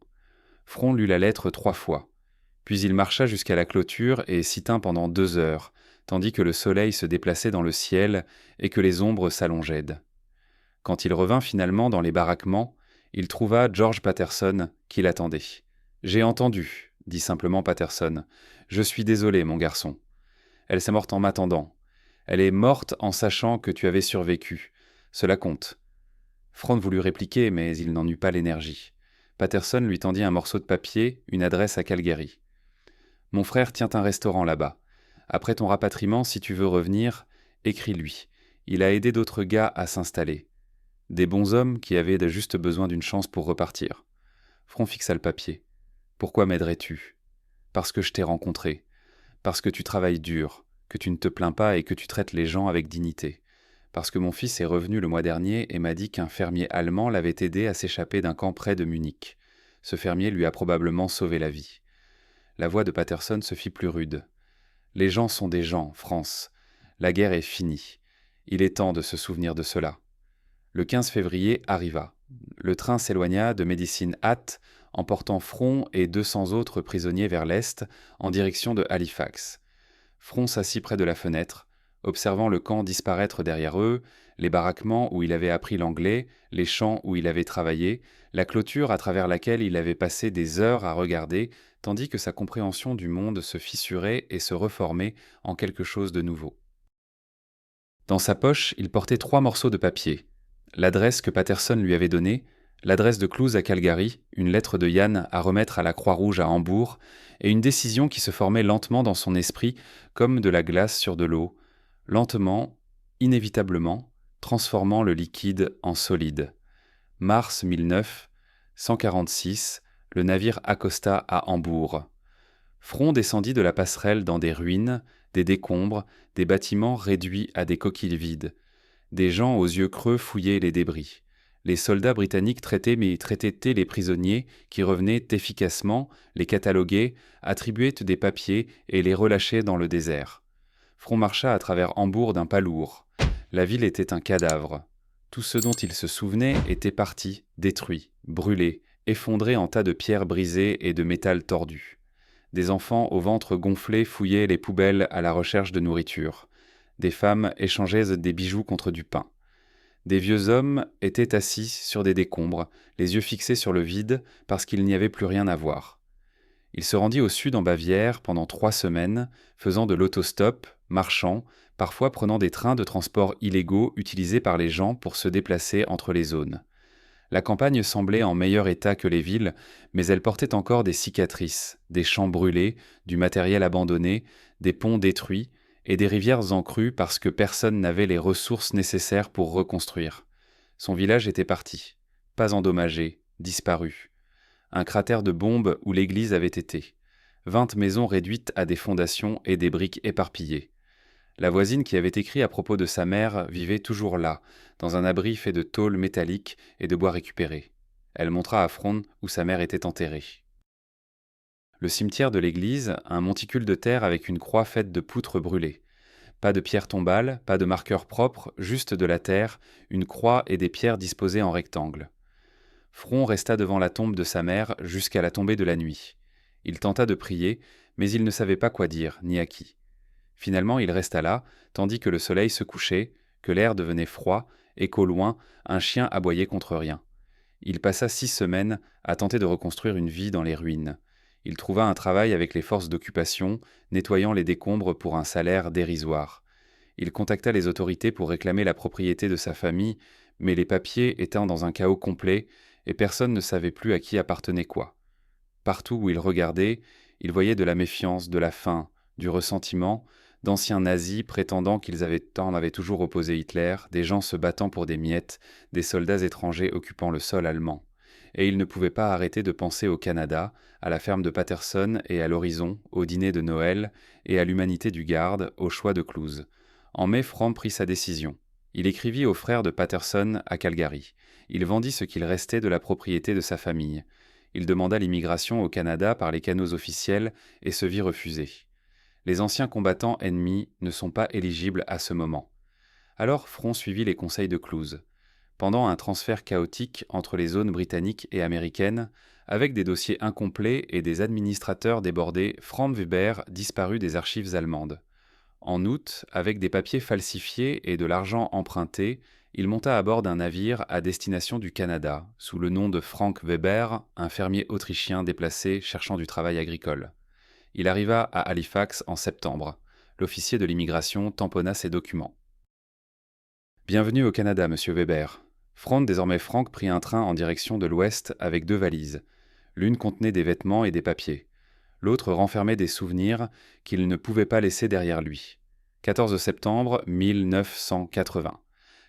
Front lut la lettre 3 fois. Puis il marcha jusqu'à la clôture et s'y tint pendant 2 heures, tandis que le soleil se déplaçait dans le ciel et que les ombres s'allongeaient. Quand il revint finalement dans les baraquements, il trouva George Patterson qui l'attendait. « J'ai entendu, » dit simplement Patterson. « Je suis désolé, mon garçon. Elle s'est morte en m'attendant. Elle est morte en sachant que tu avais survécu. Cela compte. » Front voulut répliquer, mais il n'en eut pas l'énergie. Patterson lui tendit un morceau de papier, une adresse à Calgary. « Mon frère tient un restaurant là-bas. Après ton rapatriement, si tu veux revenir, écris-lui. Il a aidé d'autres gars à s'installer. Des bons hommes qui avaient juste besoin d'une chance pour repartir. » Front fixa le papier. « Pourquoi m'aiderais-tu ? Parce que je t'ai rencontré. Parce que tu travailles dur, que tu ne te plains pas et que tu traites les gens avec dignité. Parce que mon fils est revenu le mois dernier et m'a dit qu'un fermier allemand l'avait aidé à s'échapper d'un camp près de Munich. Ce fermier lui a probablement sauvé la vie. » La voix de Patterson se fit plus rude. « Les gens sont des gens, France. La guerre est finie. Il est temps de se souvenir de cela. » Le 15 février arriva. Le train s'éloigna de Medicine Hat, emportant Front et 200 autres prisonniers vers l'est, en direction de Halifax. Front s'assit près de la fenêtre, observant le camp disparaître derrière eux, les baraquements où il avait appris l'anglais, les champs où il avait travaillé, la clôture à travers laquelle il avait passé des heures à regarder, tandis que sa compréhension du monde se fissurait et se reformait en quelque chose de nouveau. Dans sa poche, il portait 3 morceaux de papier. L'adresse que Patterson lui avait donnée, l'adresse de Clouse à Calgary, une lettre de Yann à remettre à la Croix-Rouge à Hambourg, et une décision qui se formait lentement dans son esprit comme de la glace sur de l'eau, lentement, inévitablement, transformant le liquide en solide. Mars 1946, le navire accosta à Hambourg. Front descendit de la passerelle dans des ruines, des décombres, des bâtiments réduits à des coquilles vides. Des gens aux yeux creux fouillaient les débris. Les soldats britanniques traitaient les prisonniers qui revenaient efficacement, les cataloguaient, attribuaient des papiers et les relâchaient dans le désert. Front marcha à travers Hambourg d'un pas lourd. La ville était un cadavre. Tout ce dont il se souvenait était parti, détruit, brûlé, effondré en tas de pierres brisées et de métal tordu. Des enfants au ventre gonflé fouillaient les poubelles à la recherche de nourriture. Des femmes échangeaient des bijoux contre du pain. Des vieux hommes étaient assis sur des décombres, les yeux fixés sur le vide parce qu'il n'y avait plus rien à voir. Il se rendit au sud en Bavière pendant 3 semaines, faisant de l'autostop, marchant, parfois prenant des trains de transport illégaux utilisés par les gens pour se déplacer entre les zones. La campagne semblait en meilleur état que les villes, mais elle portait encore des cicatrices, des champs brûlés, du matériel abandonné, des ponts détruits et des rivières en crue parce que personne n'avait les ressources nécessaires pour reconstruire. Son village était parti, pas endommagé, disparu. Un cratère de bombe où l'église avait été. 20 maisons réduites à des fondations et des briques éparpillées. La voisine qui avait écrit à propos de sa mère vivait toujours là, dans un abri fait de tôle métallique et de bois récupéré. Elle montra à Front où sa mère était enterrée. Le cimetière de l'église, un monticule de terre avec une croix faite de poutres brûlées. Pas de pierre tombale, pas de marqueur propre, juste de la terre, une croix et des pierres disposées en rectangle. Front resta devant la tombe de sa mère jusqu'à la tombée de la nuit. Il tenta de prier, mais il ne savait pas quoi dire, ni à qui. Finalement, il resta là, tandis que le soleil se couchait, que l'air devenait froid, et qu'au loin, un chien aboyait contre rien. Il passa 6 semaines à tenter de reconstruire une vie dans les ruines. Il trouva un travail avec les forces d'occupation, nettoyant les décombres pour un salaire dérisoire. Il contacta les autorités pour réclamer la propriété de sa famille, mais les papiers étant dans un chaos complet, et personne ne savait plus à qui appartenait quoi. Partout où il regardait, il voyait de la méfiance, de la faim, du ressentiment, d'anciens nazis prétendant qu'ils avaient toujours opposé Hitler, des gens se battant pour des miettes, des soldats étrangers occupant le sol allemand. Et il ne pouvait pas arrêter de penser au Canada, à la ferme de Patterson et à l'horizon, au dîner de Noël, et à l'humanité du garde, au choix de Clouse. En mai, Frank prit sa décision. Il écrivit aux frères de Patterson à Calgary. Il vendit ce qu'il restait de la propriété de sa famille. Il demanda l'immigration au Canada par les canaux officiels et se vit refuser. Les anciens combattants ennemis ne sont pas éligibles à ce moment. Alors Front suivit les conseils de Clouse. Pendant un transfert chaotique entre les zones britanniques et américaines, avec des dossiers incomplets et des administrateurs débordés, Franz Weber disparut des archives allemandes. En août, avec des papiers falsifiés et de l'argent emprunté, il monta à bord d'un navire à destination du Canada, sous le nom de Frank Weber, un fermier autrichien déplacé cherchant du travail agricole. Il arriva à Halifax en septembre. L'officier de l'immigration tamponna ses documents. « Bienvenue au Canada, monsieur Weber. » Désormais Frank prit un train en direction de l'ouest avec 2 valises. L'une contenait des vêtements et des papiers. L'autre renfermait des souvenirs qu'il ne pouvait pas laisser derrière lui. 14 septembre 1980.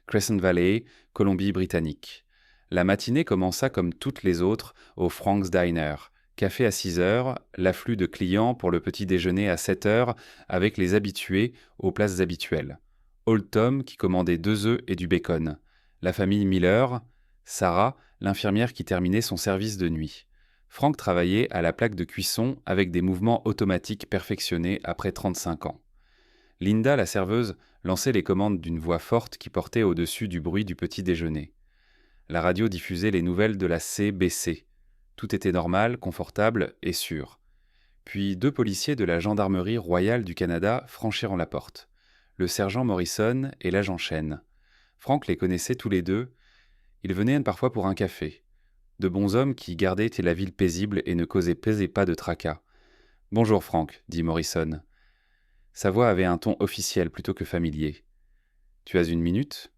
Crescent Valley, Colombie-Britannique. La matinée commença comme toutes les autres au Frank's Diner. Café à 6 heures, l'afflux de clients pour le petit déjeuner à 7 heures avec les habitués aux places habituelles. Old Tom qui commandait 2 œufs et du bacon. La famille Miller, Sarah, l'infirmière qui terminait son service de nuit. Frank travaillait à la plaque de cuisson avec des mouvements automatiques perfectionnés après 35 ans. Linda, la serveuse, lançait les commandes d'une voix forte qui portait au-dessus du bruit du petit déjeuner. La radio diffusait les nouvelles de la CBC. Tout était normal, confortable et sûr. Puis 2 policiers de la Gendarmerie royale du Canada franchirent la porte. Le sergent Morrison et l'agent Chen. Frank les connaissait tous les deux. Ils venaient parfois pour un café. De bons hommes qui gardaient la ville paisible et ne causaient pas de tracas. « Bonjour Frank, dit Morrison. Sa voix avait un ton officiel plutôt que familier. « Tu as 1 minute ?»«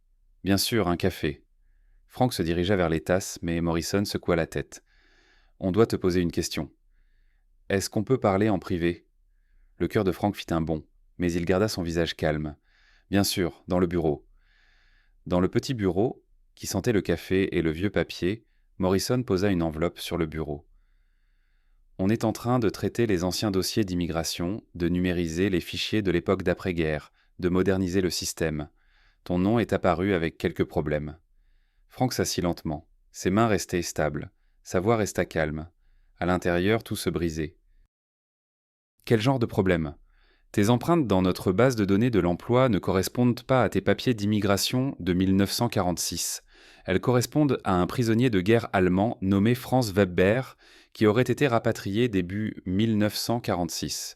Bien sûr, un café. » Frank se dirigea vers les tasses, mais Morrison secoua la tête. « On doit te poser une question. Est-ce qu'on peut parler en privé ?» Le cœur de Frank fit un bond, mais il garda son visage calme. « Bien sûr, dans le bureau. » Dans le petit bureau, qui sentait le café et le vieux papier, Morrison posa une enveloppe sur le bureau. « On est en train de traiter les anciens dossiers d'immigration, de numériser les fichiers de l'époque d'après-guerre, de moderniser le système. Ton nom est apparu avec quelques problèmes. Franck s'assit lentement. Ses mains restaient stables. Sa voix resta calme. À l'intérieur, tout se brisait. Quel genre de problème? Tes empreintes dans notre base de données de l'emploi ne correspondent pas à tes papiers d'immigration de 1946. Elles correspondent à un prisonnier de guerre allemand nommé Franz Weber qui aurait été rapatrié début 1946.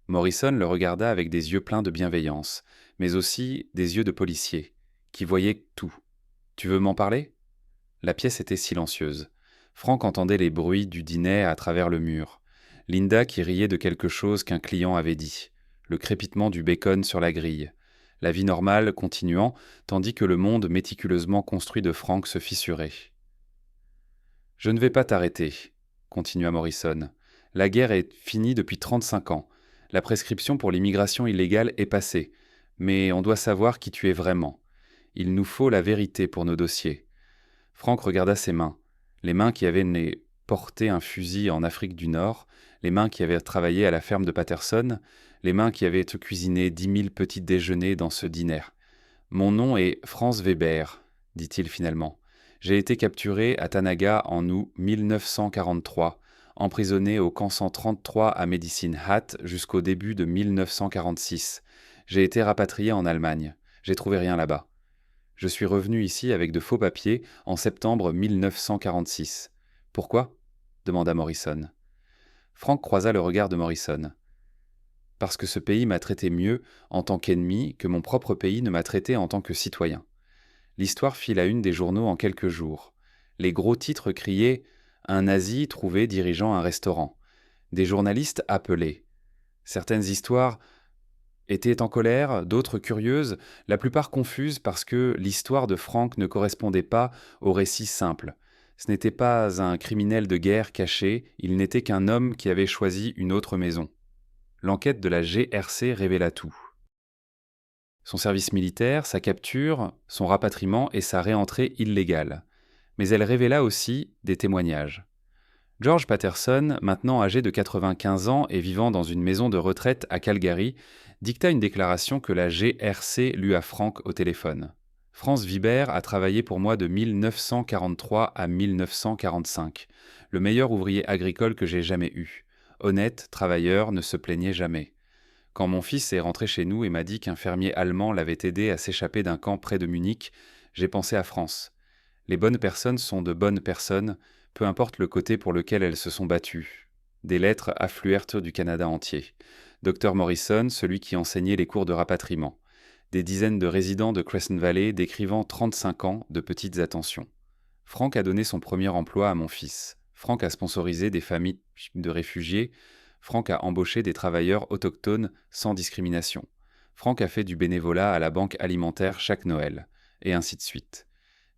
Morrison le regarda avec des yeux pleins de bienveillance, mais aussi des yeux de policier, qui voyait tout. Tu veux m'en parler? La pièce était silencieuse. Franck entendait les bruits du dîner à travers le mur. Linda qui riait de quelque chose qu'un client avait dit. Le crépitement du bacon sur la grille. La vie normale continuant, tandis que le monde méticuleusement construit de Franck se fissurait. « Je ne vais pas t'arrêter, » continua Morrison. « La guerre est finie depuis 35 ans. La prescription pour l'immigration illégale est passée. Mais on doit savoir qui tu es vraiment. Il nous faut la vérité pour nos dossiers. » Franck regarda ses mains. Les mains qui avaient porté un fusil en Afrique du Nord, les mains qui avaient travaillé à la ferme de Patterson, les mains qui avaient cuisiné 10 000 petits déjeuners dans ce dîner. « Mon nom est Franz Weber, » dit-il finalement. « J'ai été capturé à Tanaga en août 1943, emprisonné au camp 133 à Medicine Hat jusqu'au début de 1946. J'ai été rapatrié en Allemagne. J'ai trouvé rien là-bas. Je suis revenu ici avec de faux papiers en septembre 1946. « Pourquoi ?» demanda Morrison. Franck croisa le regard de Morrison. « Parce que ce pays m'a traité mieux en tant qu'ennemi que mon propre pays ne m'a traité en tant que citoyen. » L'histoire fit la une des journaux en quelques jours. Les gros titres criaient « Un nazi trouvé dirigeant un restaurant ». Des journalistes appelaient. Certaines histoires étaient en colère, d'autres curieuses, la plupart confuses parce que l'histoire de Franck ne correspondait pas au récit simple. Ce n'était pas un criminel de guerre caché, il n'était qu'un homme qui avait choisi une autre maison. L'enquête de la GRC révéla tout. Son service militaire, sa capture, son rapatriement et sa réentrée illégale. Mais elle révéla aussi des témoignages. George Patterson, maintenant âgé de 95 ans et vivant dans une maison de retraite à Calgary, dicta une déclaration que la GRC lut à Franck au téléphone. « Franz Weber a travaillé pour moi de 1943 à 1945. Le meilleur ouvrier agricole que j'ai jamais eu. Honnête, travailleur, ne se plaignait jamais. Quand mon fils est rentré chez nous et m'a dit qu'un fermier allemand l'avait aidé à s'échapper d'un camp près de Munich, j'ai pensé à France. Les bonnes personnes sont de bonnes personnes, peu importe le côté pour lequel elles se sont battues. » Des lettres affluèrent du Canada entier. Dr Morrison, celui qui enseignait les cours de rapatriement. Des dizaines de résidents de Crescent Valley décrivant 35 ans de petites attentions. Franck a donné son premier emploi à mon fils. Franck a sponsorisé des familles de réfugiés. Franck a embauché des travailleurs autochtones sans discrimination. Franck a fait du bénévolat à la banque alimentaire chaque Noël. Et ainsi de suite.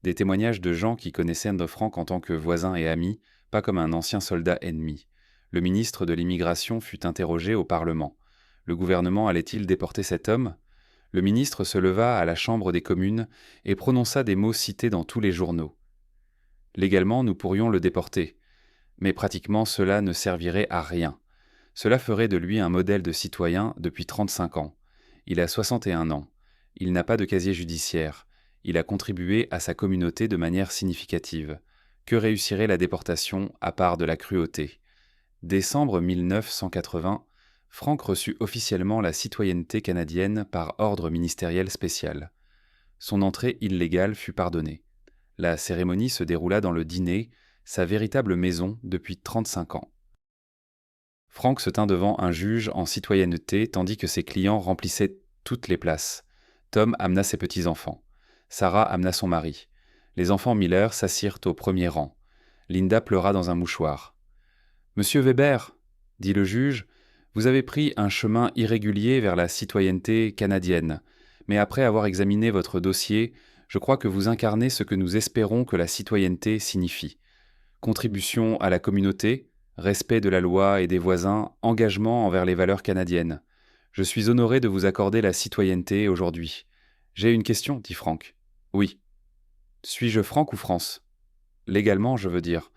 Des témoignages de gens qui connaissaient Franck en tant que voisin et ami, pas comme un ancien soldat ennemi. Le ministre de l'Immigration fut interrogé au Parlement. Le gouvernement allait-il déporter cet homme? Le ministre se leva à la Chambre des communes et prononça des mots cités dans tous les journaux. Légalement, nous pourrions le déporter, mais pratiquement cela ne servirait à rien. Cela ferait de lui un modèle de citoyen depuis 35 ans. Il a 61 ans. Il n'a pas de casier judiciaire. Il a contribué à sa communauté de manière significative. Que réussirait la déportation à part de la cruauté? Décembre 1980, Franck reçut officiellement la citoyenneté canadienne par ordre ministériel spécial. Son entrée illégale fut pardonnée. La cérémonie se déroula dans le dîner, sa véritable maison depuis 35 ans. Franck se tint devant un juge en citoyenneté tandis que ses clients remplissaient toutes les places. Tom amena ses petits-enfants. Sarah amena son mari. Les enfants Miller s'assirent au premier rang. Linda pleura dans un mouchoir. « Monsieur Weber, » dit le juge, « vous avez pris un chemin irrégulier vers la citoyenneté canadienne, mais après avoir examiné votre dossier, je crois que vous incarnez ce que nous espérons que la citoyenneté signifie. Contribution à la communauté, respect de la loi et des voisins, engagement envers les valeurs canadiennes. Je suis honoré de vous accorder la citoyenneté aujourd'hui. J'ai une question, dit Franck. Oui. Suis-je Franck ou France? Légalement, je veux dire.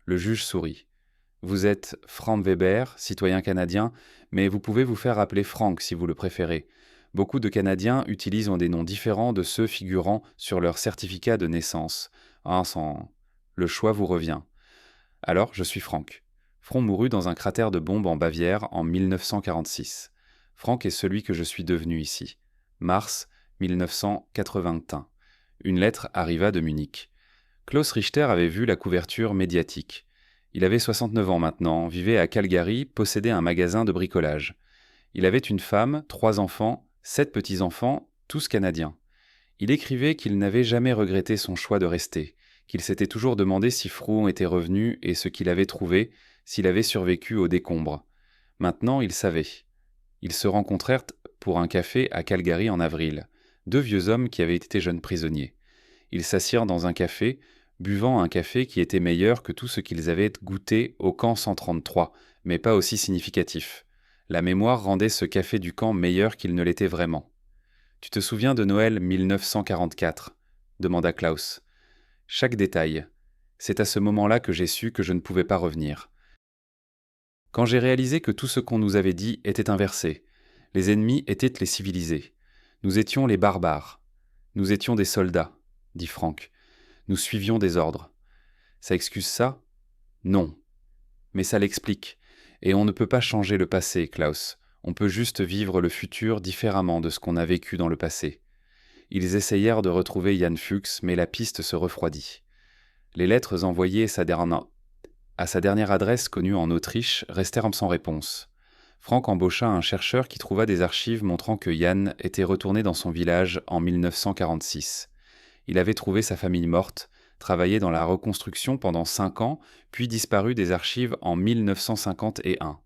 Le juge sourit. Vous êtes Frank Weber, citoyen canadien, mais vous pouvez vous faire appeler Franck si vous le préférez. Beaucoup de Canadiens utilisent des noms différents de ceux figurant sur leur certificat de naissance. Ah, le choix vous revient. Alors, je suis Frank. Franck mourut dans un cratère de bombe en Bavière en 1946. Frank est celui que je suis devenu ici. Mars 1981. Une lettre arriva de Munich. Klaus Richter avait vu la couverture médiatique. Il avait 69 ans maintenant, vivait à Calgary, possédait un magasin de bricolage. Il avait une femme, 3 enfants, 7 petits-enfants, tous canadiens. Il écrivait qu'il n'avait jamais regretté son choix de rester, qu'il s'était toujours demandé si Frouon était revenu et ce qu'il avait trouvé, s'il avait survécu aux décombres. Maintenant, il savait. Ils se rencontrèrent pour un café à Calgary en avril, 2 vieux hommes qui avaient été jeunes prisonniers. Ils s'assirent dans un café, buvant un café qui était meilleur que tout ce qu'ils avaient goûté au camp 133, mais pas aussi significatif. La mémoire rendait ce café du camp meilleur qu'il ne l'était vraiment. « Tu te souviens de Noël 1944 » demanda Klaus. « Chaque détail. C'est à ce moment-là que j'ai su que je ne pouvais pas revenir. Quand j'ai réalisé que tout ce qu'on nous avait dit était inversé, les ennemis étaient les civilisés. Nous étions les barbares. Nous étions des soldats, dit Frank. Nous suivions des ordres. Ça excuse ça ? Non. Mais ça l'explique. Et on ne peut pas changer le passé, Klaus. On peut juste vivre le futur différemment de ce qu'on a vécu dans le passé. Ils essayèrent de retrouver Jan Fuchs, mais la piste se refroidit. Les lettres envoyées à sa dernière adresse connue en Autriche restèrent sans réponse. Frank embaucha un chercheur qui trouva des archives montrant que Jan était retourné dans son village en 1946. Il avait trouvé sa famille morte, travaillé dans la reconstruction pendant 5 ans, puis disparu des archives en 1951.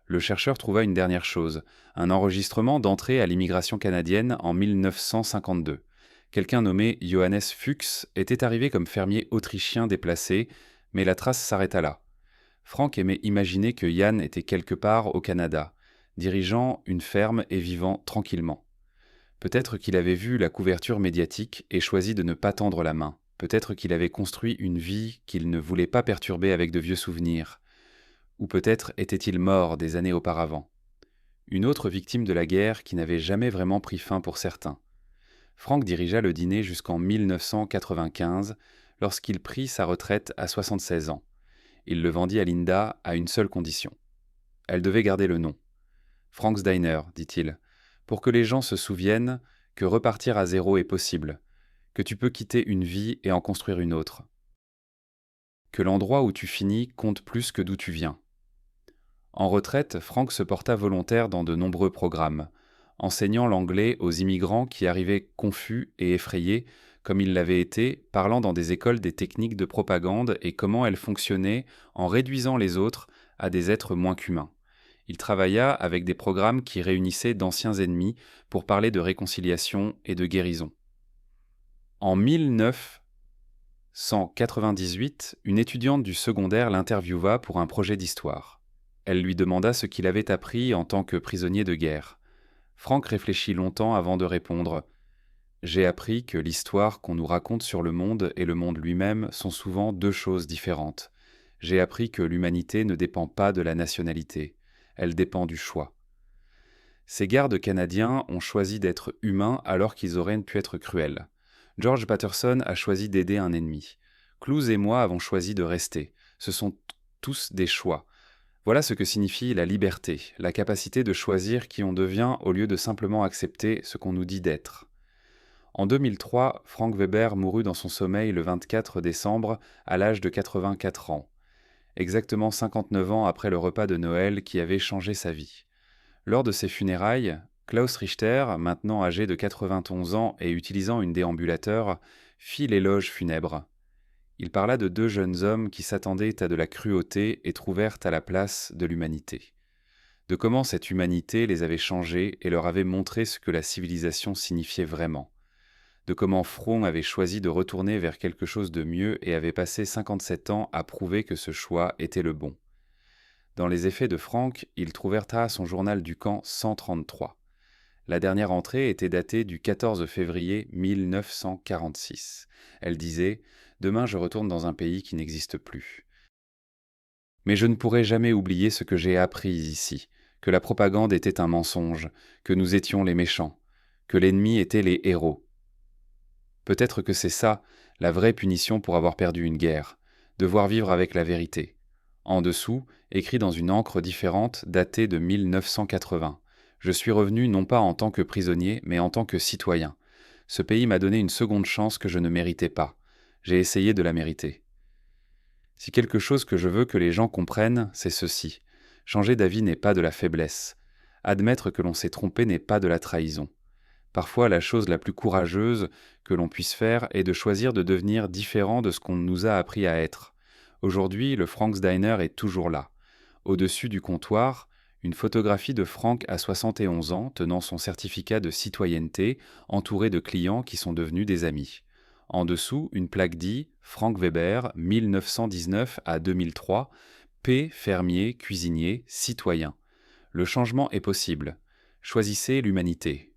Le chercheur trouva une dernière chose, un enregistrement d'entrée à l'immigration canadienne en 1952. Quelqu'un nommé Johannes Fuchs était arrivé comme fermier autrichien déplacé, mais la trace s'arrêta là. Frank aimait imaginer que Jan était quelque part au Canada, dirigeant une ferme et vivant tranquillement. Peut-être qu'il avait vu la couverture médiatique et choisi de ne pas tendre la main. Peut-être qu'il avait construit une vie qu'il ne voulait pas perturber avec de vieux souvenirs. Ou peut-être était-il mort des années auparavant. Une autre victime de la guerre qui n'avait jamais vraiment pris fin pour certains. Frank dirigea le dîner jusqu'en 1995, lorsqu'il prit sa retraite à 76 ans. Il le vendit à Linda à une seule condition. Elle devait garder le nom. Frank's Diner, dit-il, pour que les gens se souviennent que repartir à zéro est possible, que tu peux quitter une vie et en construire une autre. Que l'endroit où tu finis compte plus que d'où tu viens. En retraite, Frank se porta volontaire dans de nombreux programmes, enseignant l'anglais aux immigrants qui arrivaient confus et effrayés, comme il l'avait été, parlant dans des écoles des techniques de propagande et comment elles fonctionnaient en réduisant les autres à des êtres moins qu'humains. Il travailla avec des programmes qui réunissaient d'anciens ennemis pour parler de réconciliation et de guérison. En 1998, une étudiante du secondaire l'interviewa pour un projet d'histoire. Elle lui demanda ce qu'il avait appris en tant que prisonnier de guerre. Frank réfléchit longtemps avant de répondre « J'ai appris que l'histoire qu'on nous raconte sur le monde et le monde lui-même sont souvent 2 choses différentes. J'ai appris que l'humanité ne dépend pas de la nationalité. Elle dépend du choix. Ces gardes canadiens ont choisi d'être humains alors qu'ils auraient pu être cruels. George Patterson a choisi d'aider un ennemi. Clouse et moi avons choisi de rester. Ce sont tous des choix. Voilà ce que signifie la liberté, la capacité de choisir qui on devient au lieu de simplement accepter ce qu'on nous dit d'être. En 2003, Frank Weber mourut dans son sommeil le 24 décembre à l'âge de 84 ans. Exactement 59 ans après le repas de Noël qui avait changé sa vie. Lors de ses funérailles, Klaus Richter, maintenant âgé de 91 ans et utilisant une déambulateur, fit l'éloge funèbre. Il parla de 2 jeunes hommes qui s'attendaient à de la cruauté et trouvèrent à la place de l'humanité. De comment cette humanité les avait changés et leur avait montré ce que la civilisation signifiait vraiment. De comment Frouon avait choisi de retourner vers quelque chose de mieux et avait passé 57 ans à prouver que ce choix était le bon. Dans les effets de Frank, il trouvèrent à son journal du camp 133. La dernière entrée était datée du 14 février 1946. Elle disait « Demain je retourne dans un pays qui n'existe plus. Mais je ne pourrai jamais oublier ce que j'ai appris ici, que la propagande était un mensonge, que nous étions les méchants. que l'ennemi étaient les héros. Peut-être que c'est ça, la vraie punition pour avoir perdu une guerre, devoir vivre avec la vérité. En dessous, écrit dans une encre différente datée de 1980. Je suis revenu non pas en tant que prisonnier, mais en tant que citoyen. Ce pays m'a donné une seconde chance que je ne méritais pas. J'ai essayé de la mériter. Si quelque chose que je veux que les gens comprennent, c'est ceci. Changer d'avis n'est pas de la faiblesse. Admettre que l'on s'est trompé n'est pas de la trahison. Parfois, la chose la plus courageuse que l'on puisse faire est de choisir de devenir différent de ce qu'on nous a appris à être. Aujourd'hui, le Frank's Diner est toujours là. Au-dessus du comptoir, une photographie de Frank à 71 ans tenant son certificat de citoyenneté, entouré de clients qui sont devenus des amis. En dessous, une plaque dit Frank Weber, 1919 à 2003, P, fermier, cuisinier, citoyen. Le changement est possible. Choisissez l'humanité.